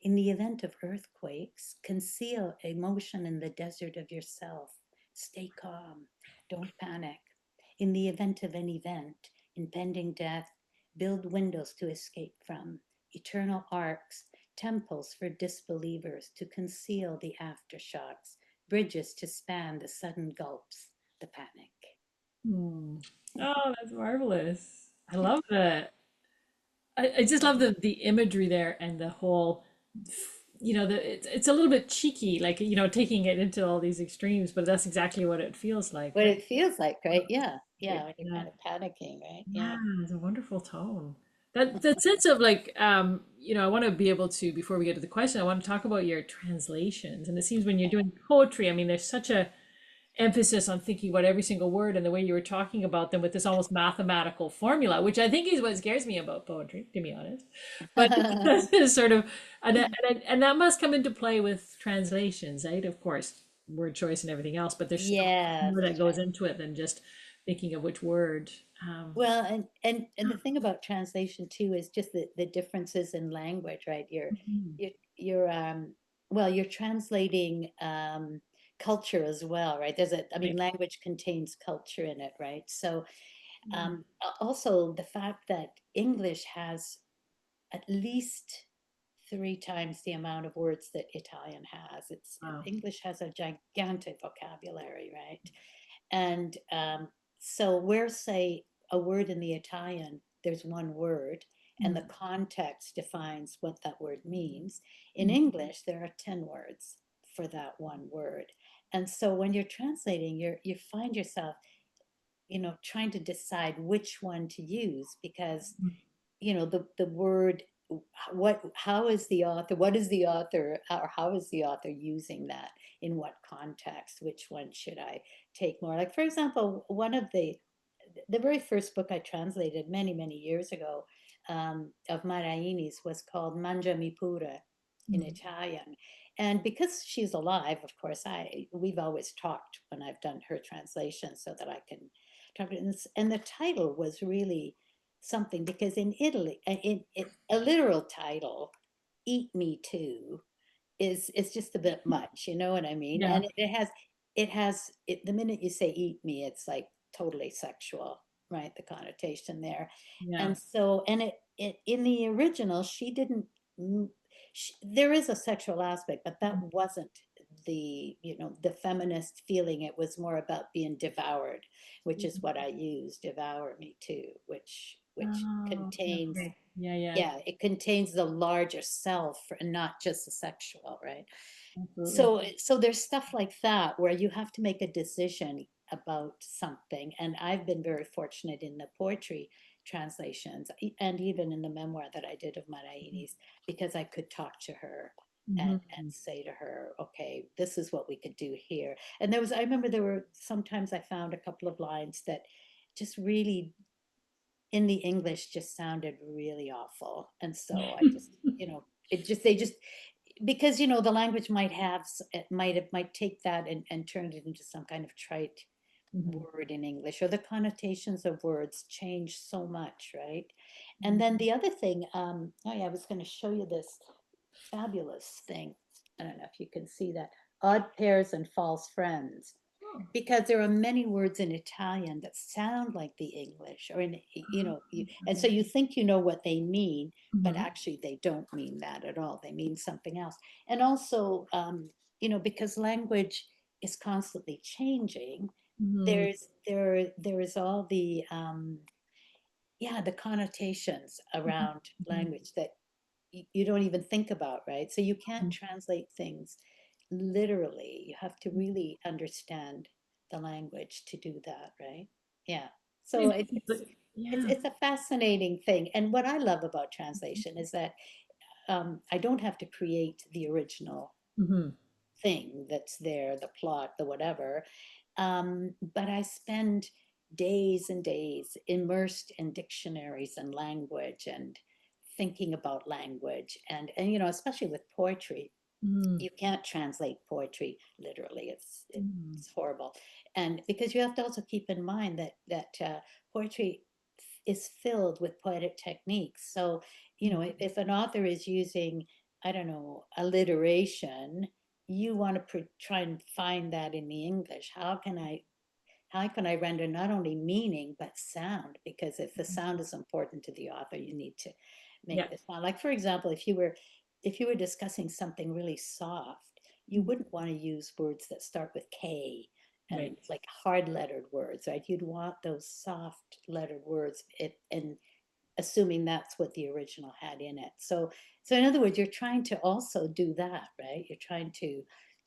In the event of earthquakes, conceal emotion in the desert of yourself. Stay calm. Don't panic. In the event of an event, impending death, build windows to escape from, eternal arcs, temples for disbelievers to conceal the aftershocks, bridges to span the sudden gulps, the panic. Hmm. Oh, that's marvelous. I love that. I just love the imagery there and the whole, it's a little bit cheeky, like, taking it into all these extremes, but that's exactly what it feels like, What right? it feels like, right? Yeah. Yeah. When you're Yeah. kind of panicking, right? Yeah, Yeah. it's a wonderful tone. That sense of like, I want to be able to, before we get to the question, I want to talk about your translations. And it seems when you're doing poetry, I mean, there's such a emphasis on thinking about every single word and the way you were talking about them with this almost mathematical formula, which I think is what scares me about poetry, to be honest. But it's sort of, and that must come into play with translations, right? Of course, word choice and everything else, but there's so much Yes. more that goes into it than just thinking of which word. Well, and the thing about translation too is just the differences in language, right? Mhm. You're well, you're translating culture as well, right? I mean, Right. language contains culture in it, right? So Yeah. also the fact that English has at least three times the amount of words that Italian has. Wow. English has a gigantic vocabulary, right? And so where, say, a word in the Italian, there's one word, and the Mm. context defines what that word means. In Mm. English, there are 10 words for that one word. And so when you're translating, you find yourself, trying to decide which one to use because the word, what is the author, or how is the author using that, in what context, which one should I take more, like, for example, one of the very first book I translated many, many years ago, of Maraini's, was called Mangiami Pure in Mm. Italian. And because she's alive, of course, we've always talked when I've done her translation so that I can talk. And the title was really something, because in Italy, a literal title, Eat Me Too, is just a bit much, you know what I mean? Yeah. And the minute you say eat me, it's like totally sexual, right? The connotation there. Yeah. And so, and it in the original, she didn't, there is a sexual aspect, but that wasn't the feminist feeling. It was more about being devoured, which is what I use, devour me too, which Oh, okay, contains, okay. Yeah, yeah, yeah, it contains the larger self and not just the sexual, right? absolutely. So there's stuff like that where you have to make a decision about something. And I've been very fortunate in the poetry translations, and even in the memoir that I did of Maraini's, because I could talk to her and Hmm. say to her, okay, this is what we could do here. And I remember there were sometimes I found a couple of lines that just really, in the English, just sounded really awful. And so I just, they just, because, the language might take that and turn it into some kind of trite Hmm. word in English, or the connotations of words change so much, right? And then Hmm. the other thing, oh yeah, I was going to show you this fabulous thing. I don't know if you can see that. Odd pairs and false friends, Oh. because there are many words in Italian that sound like the English, or and so you think you know what they mean, but Hmm. actually they don't mean that at all. They mean something else. And also, because language is constantly changing, Hmm. there is all the yeah, the connotations around Hmm. language that you don't even think about, right? So you can't translate things literally. You have to really understand the language to do that, right? Yeah. So Yeah. it's a fascinating thing. And what I love about translation is that I don't have to create the original Hmm. thing that's there, the plot, the whatever. But I spend days and days immersed in dictionaries and language and thinking about language and especially with poetry, Mm, you can't translate poetry literally. mm, It's horrible, and because you have to also keep in mind that poetry is filled with poetic techniques. So if an author is using, I don't know, alliteration, you want to try and find that in the English. How can I render not only meaning but sound? Because if the sound is important to the author, you need to yeah. make the sound. Like for example, if you were discussing something really soft, you wouldn't want to use words that start with K and Right. like hard lettered words, right? You'd want those soft lettered words, and assuming that's what the original had in it. So in other words, you're trying to also do that, right? You're trying to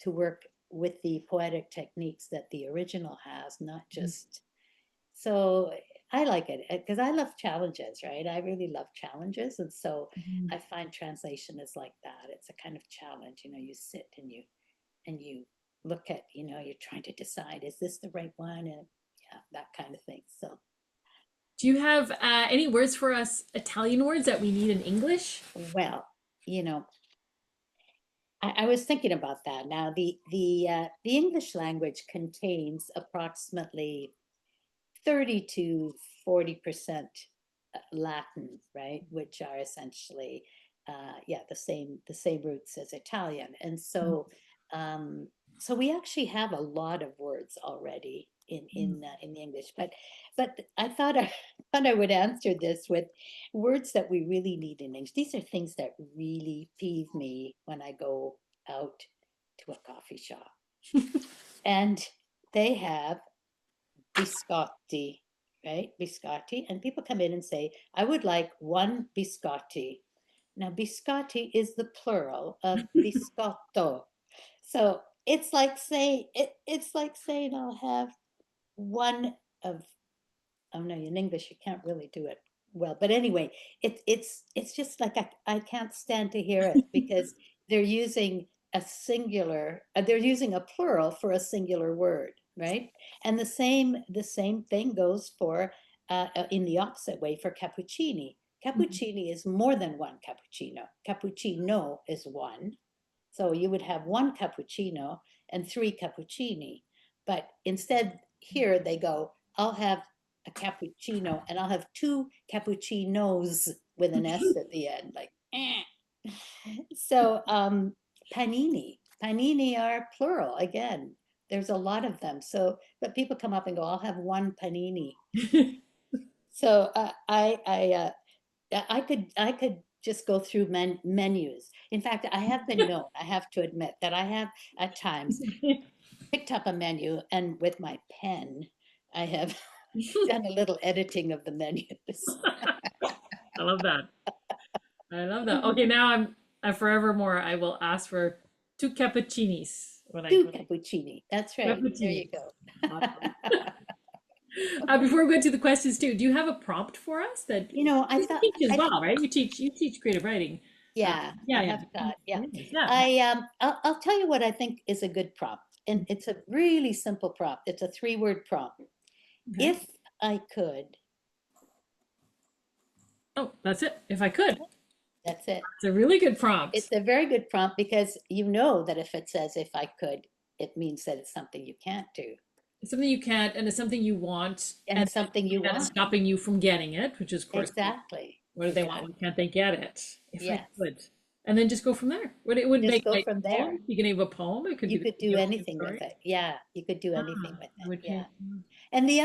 work with the poetic techniques that the original has, not just. So I like it because I love challenges, right? I really love challenges, and so Mhm. I find translation is like that. It's a kind of challenge. You sit and you look at, you're trying to decide, is this the right one? And yeah, that kind of thing. So, Do you have any words for us Italian words that we need in English? well, you know, I was thinking about that. Now, the English language contains approximately 30 to 40% Latin, right? Which are essentially, yeah, the same roots as Italian. And um, so we actually have a lot of words already in the English. But I thought I thought I would answer this with words that we really need in English. These are things that really peeve me when I go out to a coffee shop, and they have biscotti, right? Biscotti. And people come in and say, I would like one biscotti. Now, biscotti is the plural of biscotto. So it's like saying I'll have one of, oh no, in English you can't really do it well. But anyway, it's just like I can't stand to hear it because they're using they're using a plural for a singular word, right? And the same thing goes for in the opposite way for cappuccini. Cappuccini is more than one cappuccino. Cappuccino is one. So you would have one cappuccino and three cappuccini. But instead, here they go, I'll have a cappuccino and I'll have two cappuccinos with an S at the end, like, eh. So panini are plural again. There's a lot of them. So, but people come up and go, I'll have one panini. So I could just go through menus. In fact, I have been known, I have to admit, that I have at times picked up a menu and with my pen, I have done a little editing of the menus. I love that. I love that. Okay, now I'm forevermore. I will ask for two cappuccinis when I Two when I cappuccini. That's right. There you cappuccinis. go. Awesome. Before we go to the questions too, do you have a prompt for us that I you thought teach as well, right? You teach creative writing. yeah, I Yeah, yeah. have thought, yeah. Yeah. I'll tell you what I think is a good prompt. And it's a really simple prompt. It's a 3-word prompt. Okay. If I could, Oh, that's it. If I could. that's it. It's a really good prompt. It's a very good prompt because you know that if it says if I could, it means that it's something you can't do It's something you can't, and it's something you want, and and something you that's want. stopping you from getting it, which is, of course, Exactly. what do they want? Why Exactly. can't they get it? If I Yes. could. And then just go from there. It would Just make go like from a poem, there. beginning of a poem. It could be You the could beginning do of a anything with story. it. Yeah, you could do anything Ah, with I it. would Yeah. change. And the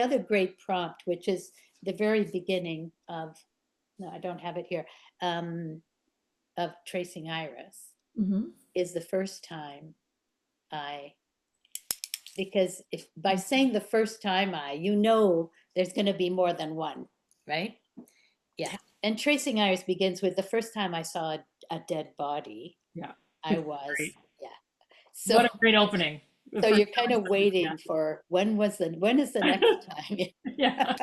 other great prompt, which is the very beginning of, no, I don't have it here, um, of Tracing Iris, Mm-hmm. is the first time I, because if by saying the first time there's going to be more than one, right? Yeah. And Tracing Iris begins with the first time I saw a dead body, Yeah. I Which is was, great. yeah. So What a great opening. The so first you're time kind I of saw you. waiting for when is the next time? Yeah.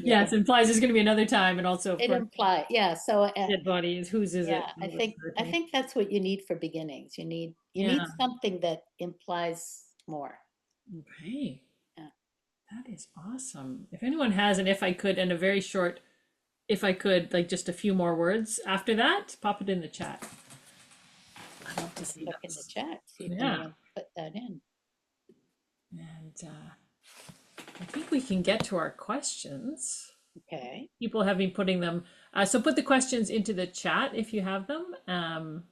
Yeah, Yes, implies there's going to be another time, and also, of it course, implies, yeah. So dead body is whose is it? yeah, And I all this think sort of I thing. think that's what you need for beginnings. You need Yeah. something that implies more. Okay. Yeah. That is awesome. If anyone has an if I could and a very short if I could, like just a few more words after that, pop it in the chat. I'd love to Let's see look in the those. chat, see if Yeah. anyone put that in. And I think we can get to our questions. Okay. People have been putting them. So put the questions into the chat if you have them. And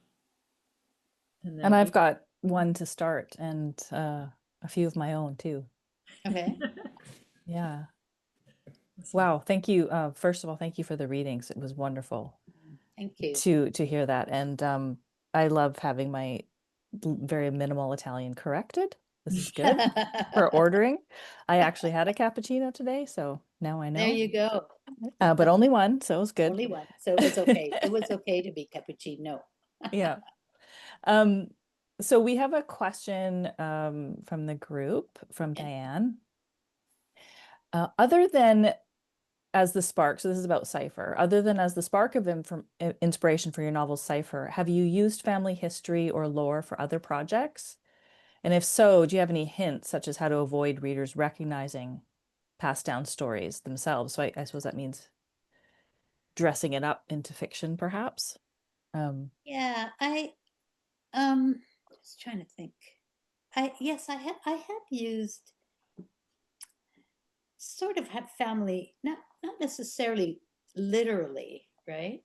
And then I've we. got one to start and a few of my own too. Okay. Yeah. Awesome. Wow. Thank you. First of all, thank you for the readings. It was wonderful Thank you. to hear that. And I love having my very minimal Italian corrected. This is good for ordering. I actually had a cappuccino today, so now I There know. you go. But only one, so it was good. Only one. So it was okay. It was okay to be cappuccino. Yeah. Um, so we have a question from the group from Yeah. Diane. Other than as the spark, so this is about Cipher, other than as the spark of inspiration for your novel Cipher, have you used family history or lore for other projects? And if so, do you have any hints, such as how to avoid readers recognizing passed down stories themselves? So I suppose that means dressing it up into fiction, perhaps. Yeah, just trying to think. I have used sort of have family, not necessarily literally, right?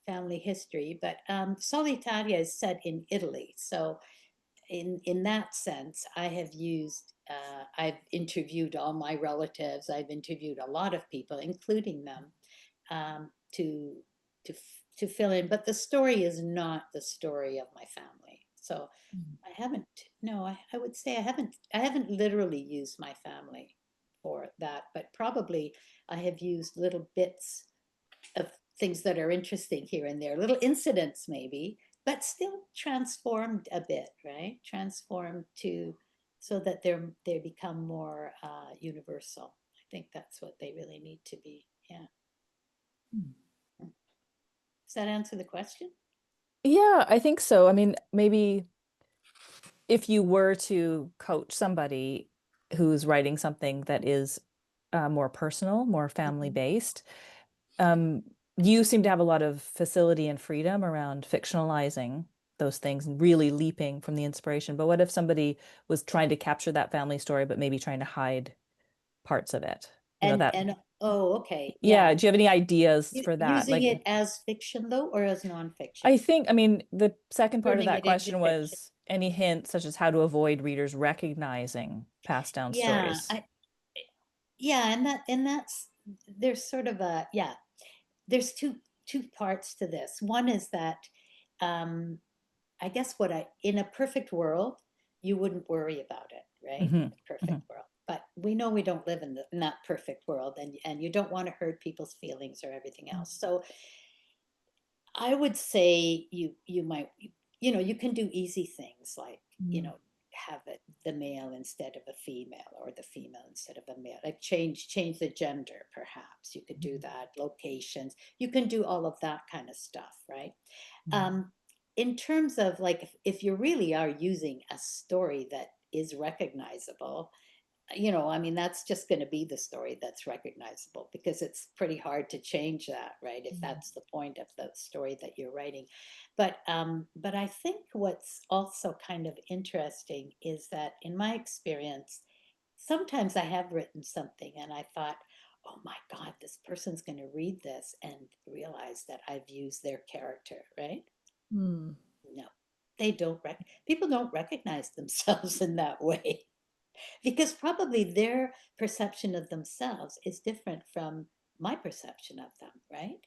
Family history, but Solitaria is set in Italy. So in that sense, I've interviewed all my relatives. I've interviewed a lot of people, including them, to to to fill in. But the story is not the story of my family. So I haven't. No, I would say I haven't literally used my family for that, but probably I have used little bits of things that are interesting here and there, little incidents maybe, but still transformed a bit, right? Transformed to so that they become more universal. I think that's what they really need to be. Yeah. Does that answer the question? Yeah, I think so. I mean, maybe if you were to coach somebody who's writing something that is more personal, more family Mhm. based, um, you seem to have a lot of facility and freedom around fictionalizing those things and really leaping from the inspiration. But what if somebody was trying to capture that family story, but maybe trying to hide parts of it? You know, that, And oh, okay, yeah. yeah. Do you have any ideas for that? Using Like, it as fiction though, or as nonfiction? I think, I mean, the second part of Turning that it into question fiction. was any hints such as how to avoid readers recognizing passed down Yeah, stories? yeah, and that's there's sort of a yeah. There's two parts to this. One is that um, I guess what I in a perfect world you wouldn't worry about it, right? In Hmm. a perfect Hmm. world, but we know we don't live in that perfect world, and you don't want to hurt people's feelings or everything else. So I would say you might you can do easy things like have it the male instead of a female or the female instead of a male, like change the gender. Perhaps you could do that. Locations, you can do all of that kind of stuff, right? um in terms of like if you really are using a story that is recognizable, I mean, that's just going to be the story that's recognizable because it's pretty hard to change that, right? If that's the point of the story that you're writing. But I think what's also kind of interesting is that in my experience, sometimes I have written something and I thought, oh my God, this person's going to read this and realize that I've used their character, right? Hmm. No, they don't people don't recognize themselves in that way because probably their perception of themselves is different from my perception of them, right?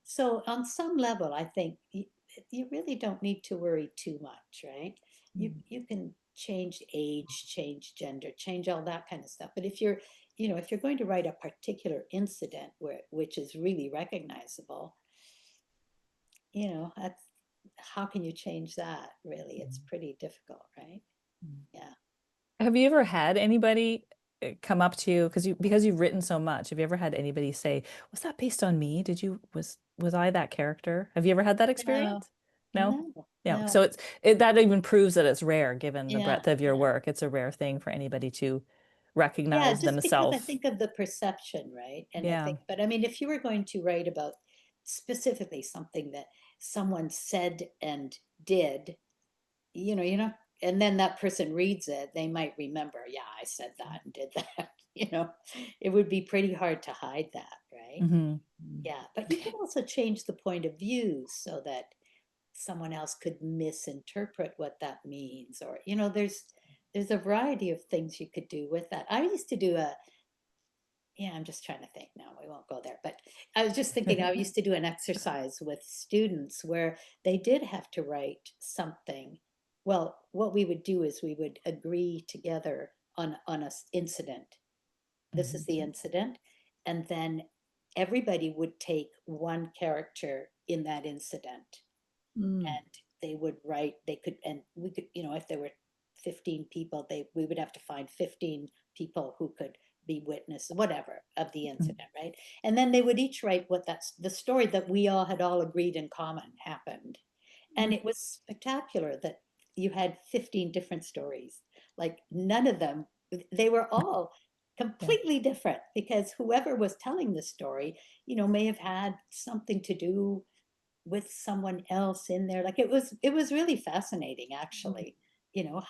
So on some level, I think you really don't need to worry too much, right? You can change age, change gender, change all that kind of stuff. But if you're going to write a particular incident which is really recognizable, that's how can you change that? Really, it's pretty difficult, right? Yeah. Have you ever had anybody come up to you because you've written so much? Have you ever had anybody say, "Was that based on me? Was I that character?" Have you ever had that No, experience? No? no, No. no. So that even proves that it's rare given the Yeah, breadth of your yeah. work. It's a rare thing for anybody to Yeah, recognize just because I themselves. think of the perception, right? And I Yeah. think, but I mean, if you were going to write about specifically something that someone said and did, you know, and then that person reads it, they might remember, yeah, I said that and did that, it would be pretty hard to hide that, right? Hmm. Yeah, but you can also change the point of view so that someone else could misinterpret what that means, or there's a variety of things you could do with that. I used to do a Yeah, I'm just trying to think now. We won't go there. But I was just thinking, I used to do an exercise with students where they did have to write something. Well, what we would do is we would agree together on a incident. This is the incident. And then everybody would take one character in that incident, Mm. and they would write, they could, and we could, if there were 15 people, we would have to find 15 people who could be witness, whatever, of the incident, right? And then they would each write what that's the story that we all had all agreed in common happened. And it was spectacular that you had 15 different stories. Like none of them, they were all Yeah. completely different, because whoever was telling the story, may have had something to do with someone else in there. Like it was really fascinating, actually,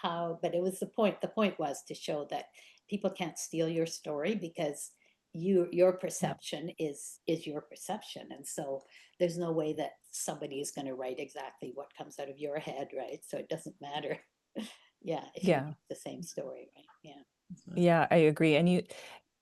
how, but it was the point was to show that people can't steal your story, because your Yeah. perception is your perception. And so there's no way that somebody is going to write exactly what comes out of your head, right? So it doesn't matter. Yeah, if you Yeah. use the same story, right? Yeah. Yeah, I agree. And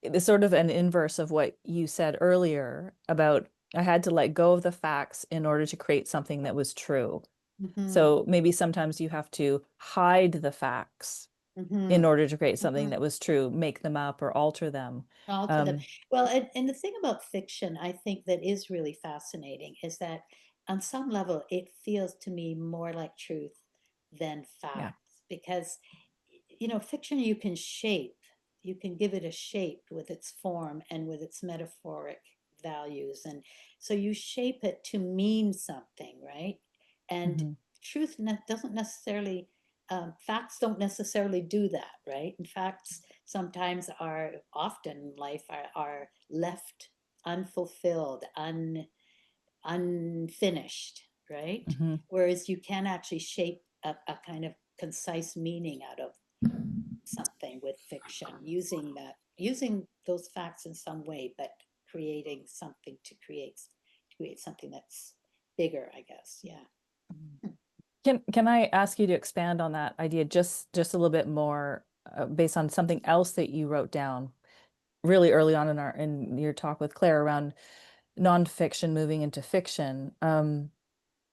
it's sort of an inverse of what you said earlier about I had to let go of the facts in order to create something that was true. Mm-hmm. So maybe sometimes you have to hide the facts in Mm-hmm. order to create something Mm-hmm. that was true, make them up or alter them. Alter them. Um, Well, and the thing about fiction, I think that is really fascinating, is that on some level, it feels to me more like truth than yeah. facts, because, fiction you can shape, you can give it a shape with its form and with its metaphoric values. And so you shape it to mean something, right? And Hmm. truth doesn't necessarily, facts don't necessarily do that, right? And facts sometimes are often in life are left unfulfilled, unfinished, right? Hmm. Whereas you can actually shape a kind of concise meaning out of something with fiction, using those facts in some way, but creating something to create something that's bigger, I guess. Yeah. Can I ask you to expand on that idea just a little bit more based on something else that you wrote down really early on in your talk with Claire around nonfiction moving into fiction?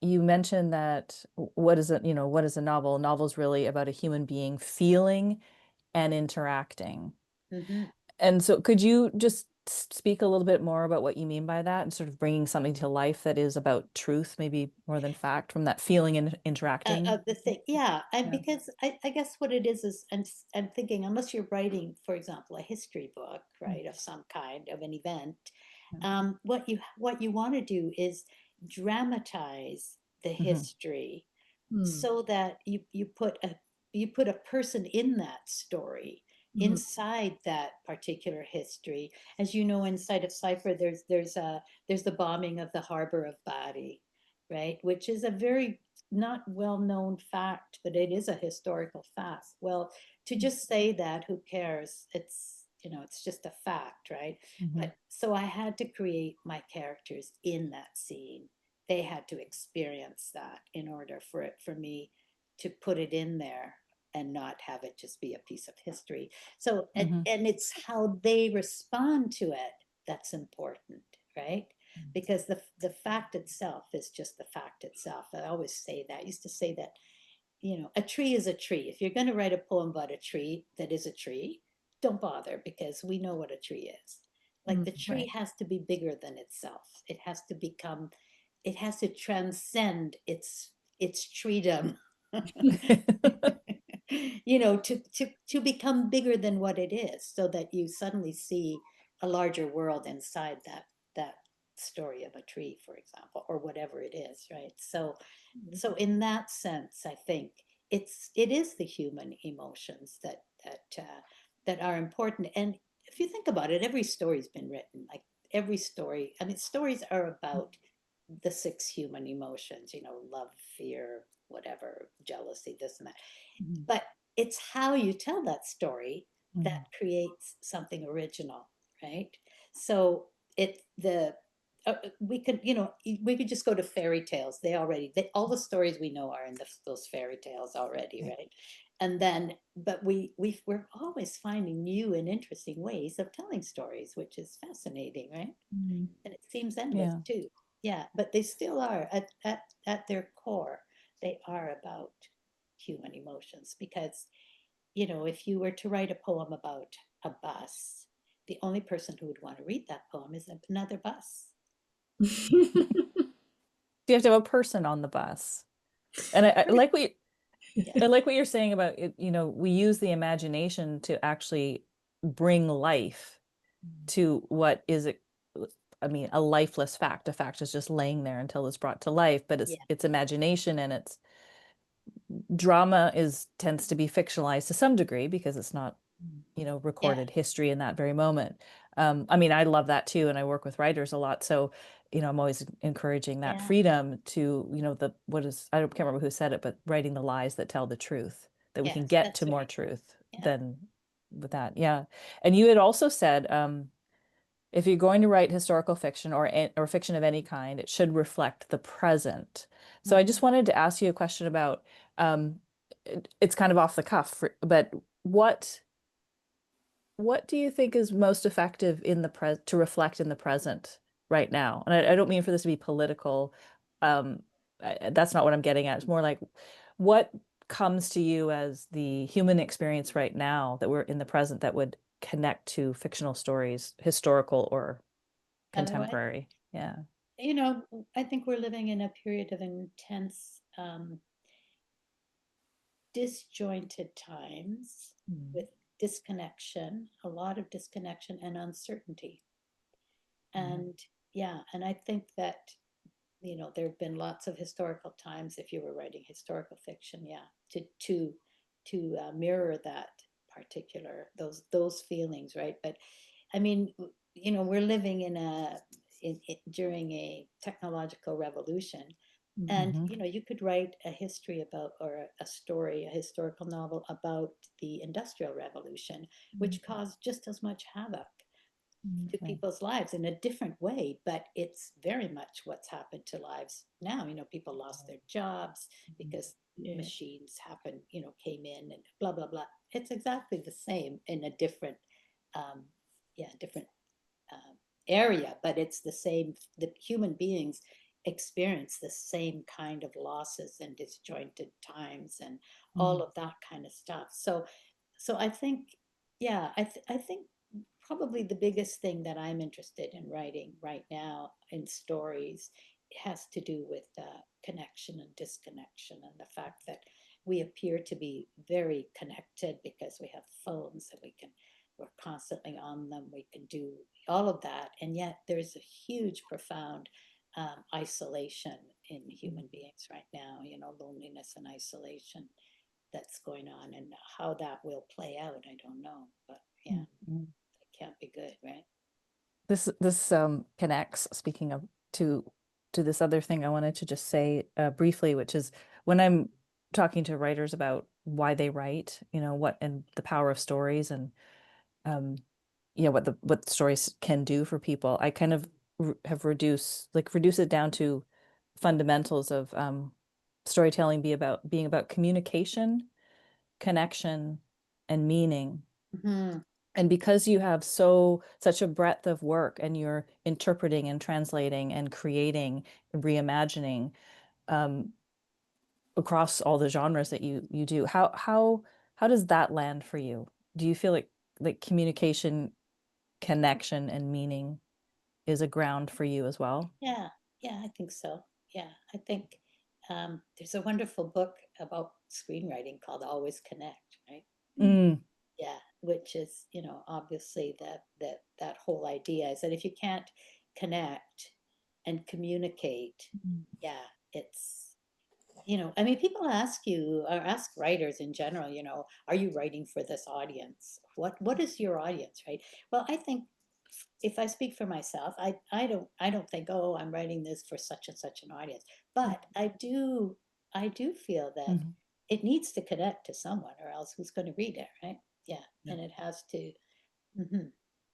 You mentioned that what is a novel? A novel is really about a human being feeling and interacting. Hmm. And so could you just speak a little bit more about what you mean by that and sort of bringing something to life that is about truth, maybe more than fact, from that feeling and interacting? Of the thing, yeah. And Yeah. because I guess what it is I'm thinking, unless you're writing, for example, a history book, Mm. right, of some kind, of an event, Yeah. what you want to do is dramatize the Hmm. history, Mm. so that you put a person in that story, Mm. inside that particular history. As you know, inside of Cipher, there's the bombing of the harbor of Bari, right, which is a very not well known fact, but it is a historical fact. Well, to just say that, who cares? It's just a fact, right? Hmm. But so I had to create my characters in that scene. They had to experience that in order for me to put it in there and not have it just be a piece of history. So, and, Hmm. and it's how they respond to it that's important, right? Because the fact itself is just the fact itself. I always say that. I used to say that, a tree is a tree. If you're going to write a poem about a tree that is a tree, don't bother, because we know what a tree is. Like Mm. the tree Right. has to be bigger than itself. It has to transcend its treedom. To become bigger than what it is, so that you suddenly see a larger world inside that story of a tree, for example, or whatever it is, right? So in that sense, I think it is the human emotions that are important. And if you think about it, every story's been written. Like every story, I mean, stories are about the six human emotions, love, fear, whatever, jealousy, this and that. Mhm. But it's how you tell that story that Mhm. creates something original, right? So we could, we could just go to fairy tales. All the stories we know are in those fairy tales already, Yeah. right? And then, but we're always finding new and interesting ways of telling stories, which is fascinating, right? Mhm. And it seems endless Yeah. too. Yeah, but they still are at their core. They are about human emotions because, if you were to write a poem about a bus, the only person who would want to read that poem is another bus. You have to have a person on the bus. And I like what Yeah, I like what you're saying about it, we use the imagination to actually bring life to what is it, I mean, a lifeless fact. A fact is just laying there until it's brought to life, but yeah, it's imagination, and it's drama tends to be fictionalized to some degree because it's not, yeah, recorded history in that very moment. I mean, I love that too, and I work with writers a lot, so I'm always encouraging that yeah. freedom to, I can't remember who said it, but writing the lies that tell the truth, that we can Yes, get to that's more right. truth Yeah. than with that. Yeah. And you had also said, if you're going to write historical fiction or fiction of any kind, it should reflect the present. So I Mhm. just wanted to ask you a question about, it's kind of off the cuff, but what what do you think is most effective to reflect in the present right now? And I don't mean for this to be political. Um, that's not what I'm getting at. It's more like what comes to you as the human experience right now that we're in the present that would connect to fictional stories, historical or Otherwise, contemporary? Yeah. you know, I think we're living in a period of intense, disjointed times Mm. with disconnection, a lot of disconnection and uncertainty. Mhm. And yeah, and I think that, there have been lots of historical times if you were writing historical fiction, yeah, to mirror that particular those feelings, right? But I mean, we're living during a technological revolution, and Mhm. you could write a history about, or a story, a historical novel about the Industrial Revolution, which caused just as much havoc to Okay. people's lives in a different way, but it's very much what's happened to lives now. People lost their jobs because Yeah. machines came in and blah blah blah. It's exactly the same in a different, um, yeah, different area, but it's the same. The human beings experience the same kind of losses and disjointed times and all Mm. of that kind of stuff. So I think, yeah, I think probably the biggest thing that I'm interested in writing right now in stories has to do with connection and disconnection, and the fact that we appear to be very connected because we have phones and we're constantly on them. We can do all of that, and yet there's a huge, profound isolation in human beings right now. Loneliness and isolation that's going on, and how that will play out, I don't know. But yeah, Mhm. it can't be good, right? This connects, speaking of, to this other thing I wanted to just say briefly, which is when I'm talking to writers about why they write, what and the power of stories, and um what stories can do for people. I kind of have reduce it down to fundamentals of storytelling being about communication, connection, and meaning. Mhm. And because you have such a breadth of work, and you're interpreting and translating and creating and reimagining, um, across all the genres that you do, how does that land for you? Do you feel like communication, connection, and meaning is a ground for you as well? Yeah, yeah, I think so. Yeah, I think there's a wonderful book about screenwriting called Always Connect, right? Mm. Yeah, which is, obviously that whole idea is that if you can't connect and communicate, yeah, it's, I mean, people ask you, or ask writers in general, are you writing for this audience? What is your audience, right? Well, I think if I speak for myself, I don't think, oh, I'm writing this for such and such an audience. But I do feel that Mhm. it needs to connect to someone, or else who's going to read it, right? Yeah, Yeah. and it has to. Mhm.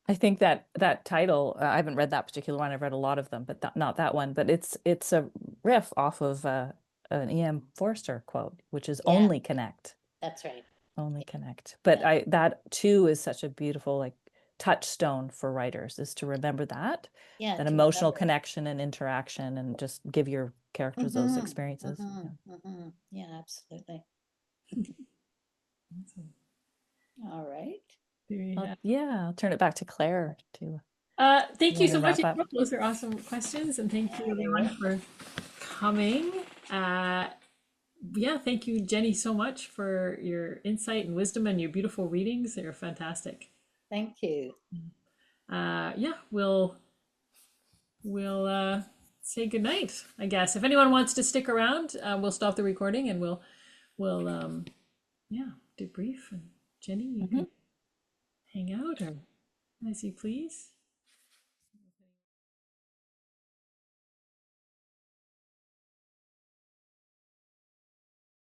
I think that that title, I haven't read that particular one. I've read a lot of them, but not that one. But it's a riff off of an E.M. Forster quote, which is Yeah, only connect, that's right. only connect. But Yeah. I that too is such a beautiful like touchstone for writers is to remember that Yeah, that to emotional remember. connection and interaction, and just give your characters those Mhm, experiences. mhm, Yeah. mhm. Yeah, absolutely. Awesome. All right. Very Well, nice. yeah, I'll turn it back to Claire to Thank you let her so much. wrap up. Those are awesome questions, and thank you They everyone were. for coming. Yeah, thank you, Jenny, so much for your insight and wisdom and your beautiful readings. They're fantastic. Thank you. Yeah, we'll say goodnight, I guess. If anyone wants to stick around, we'll stop the recording and we'll yeah, debrief. And Jenny, you Mhm. can hang out or as you please.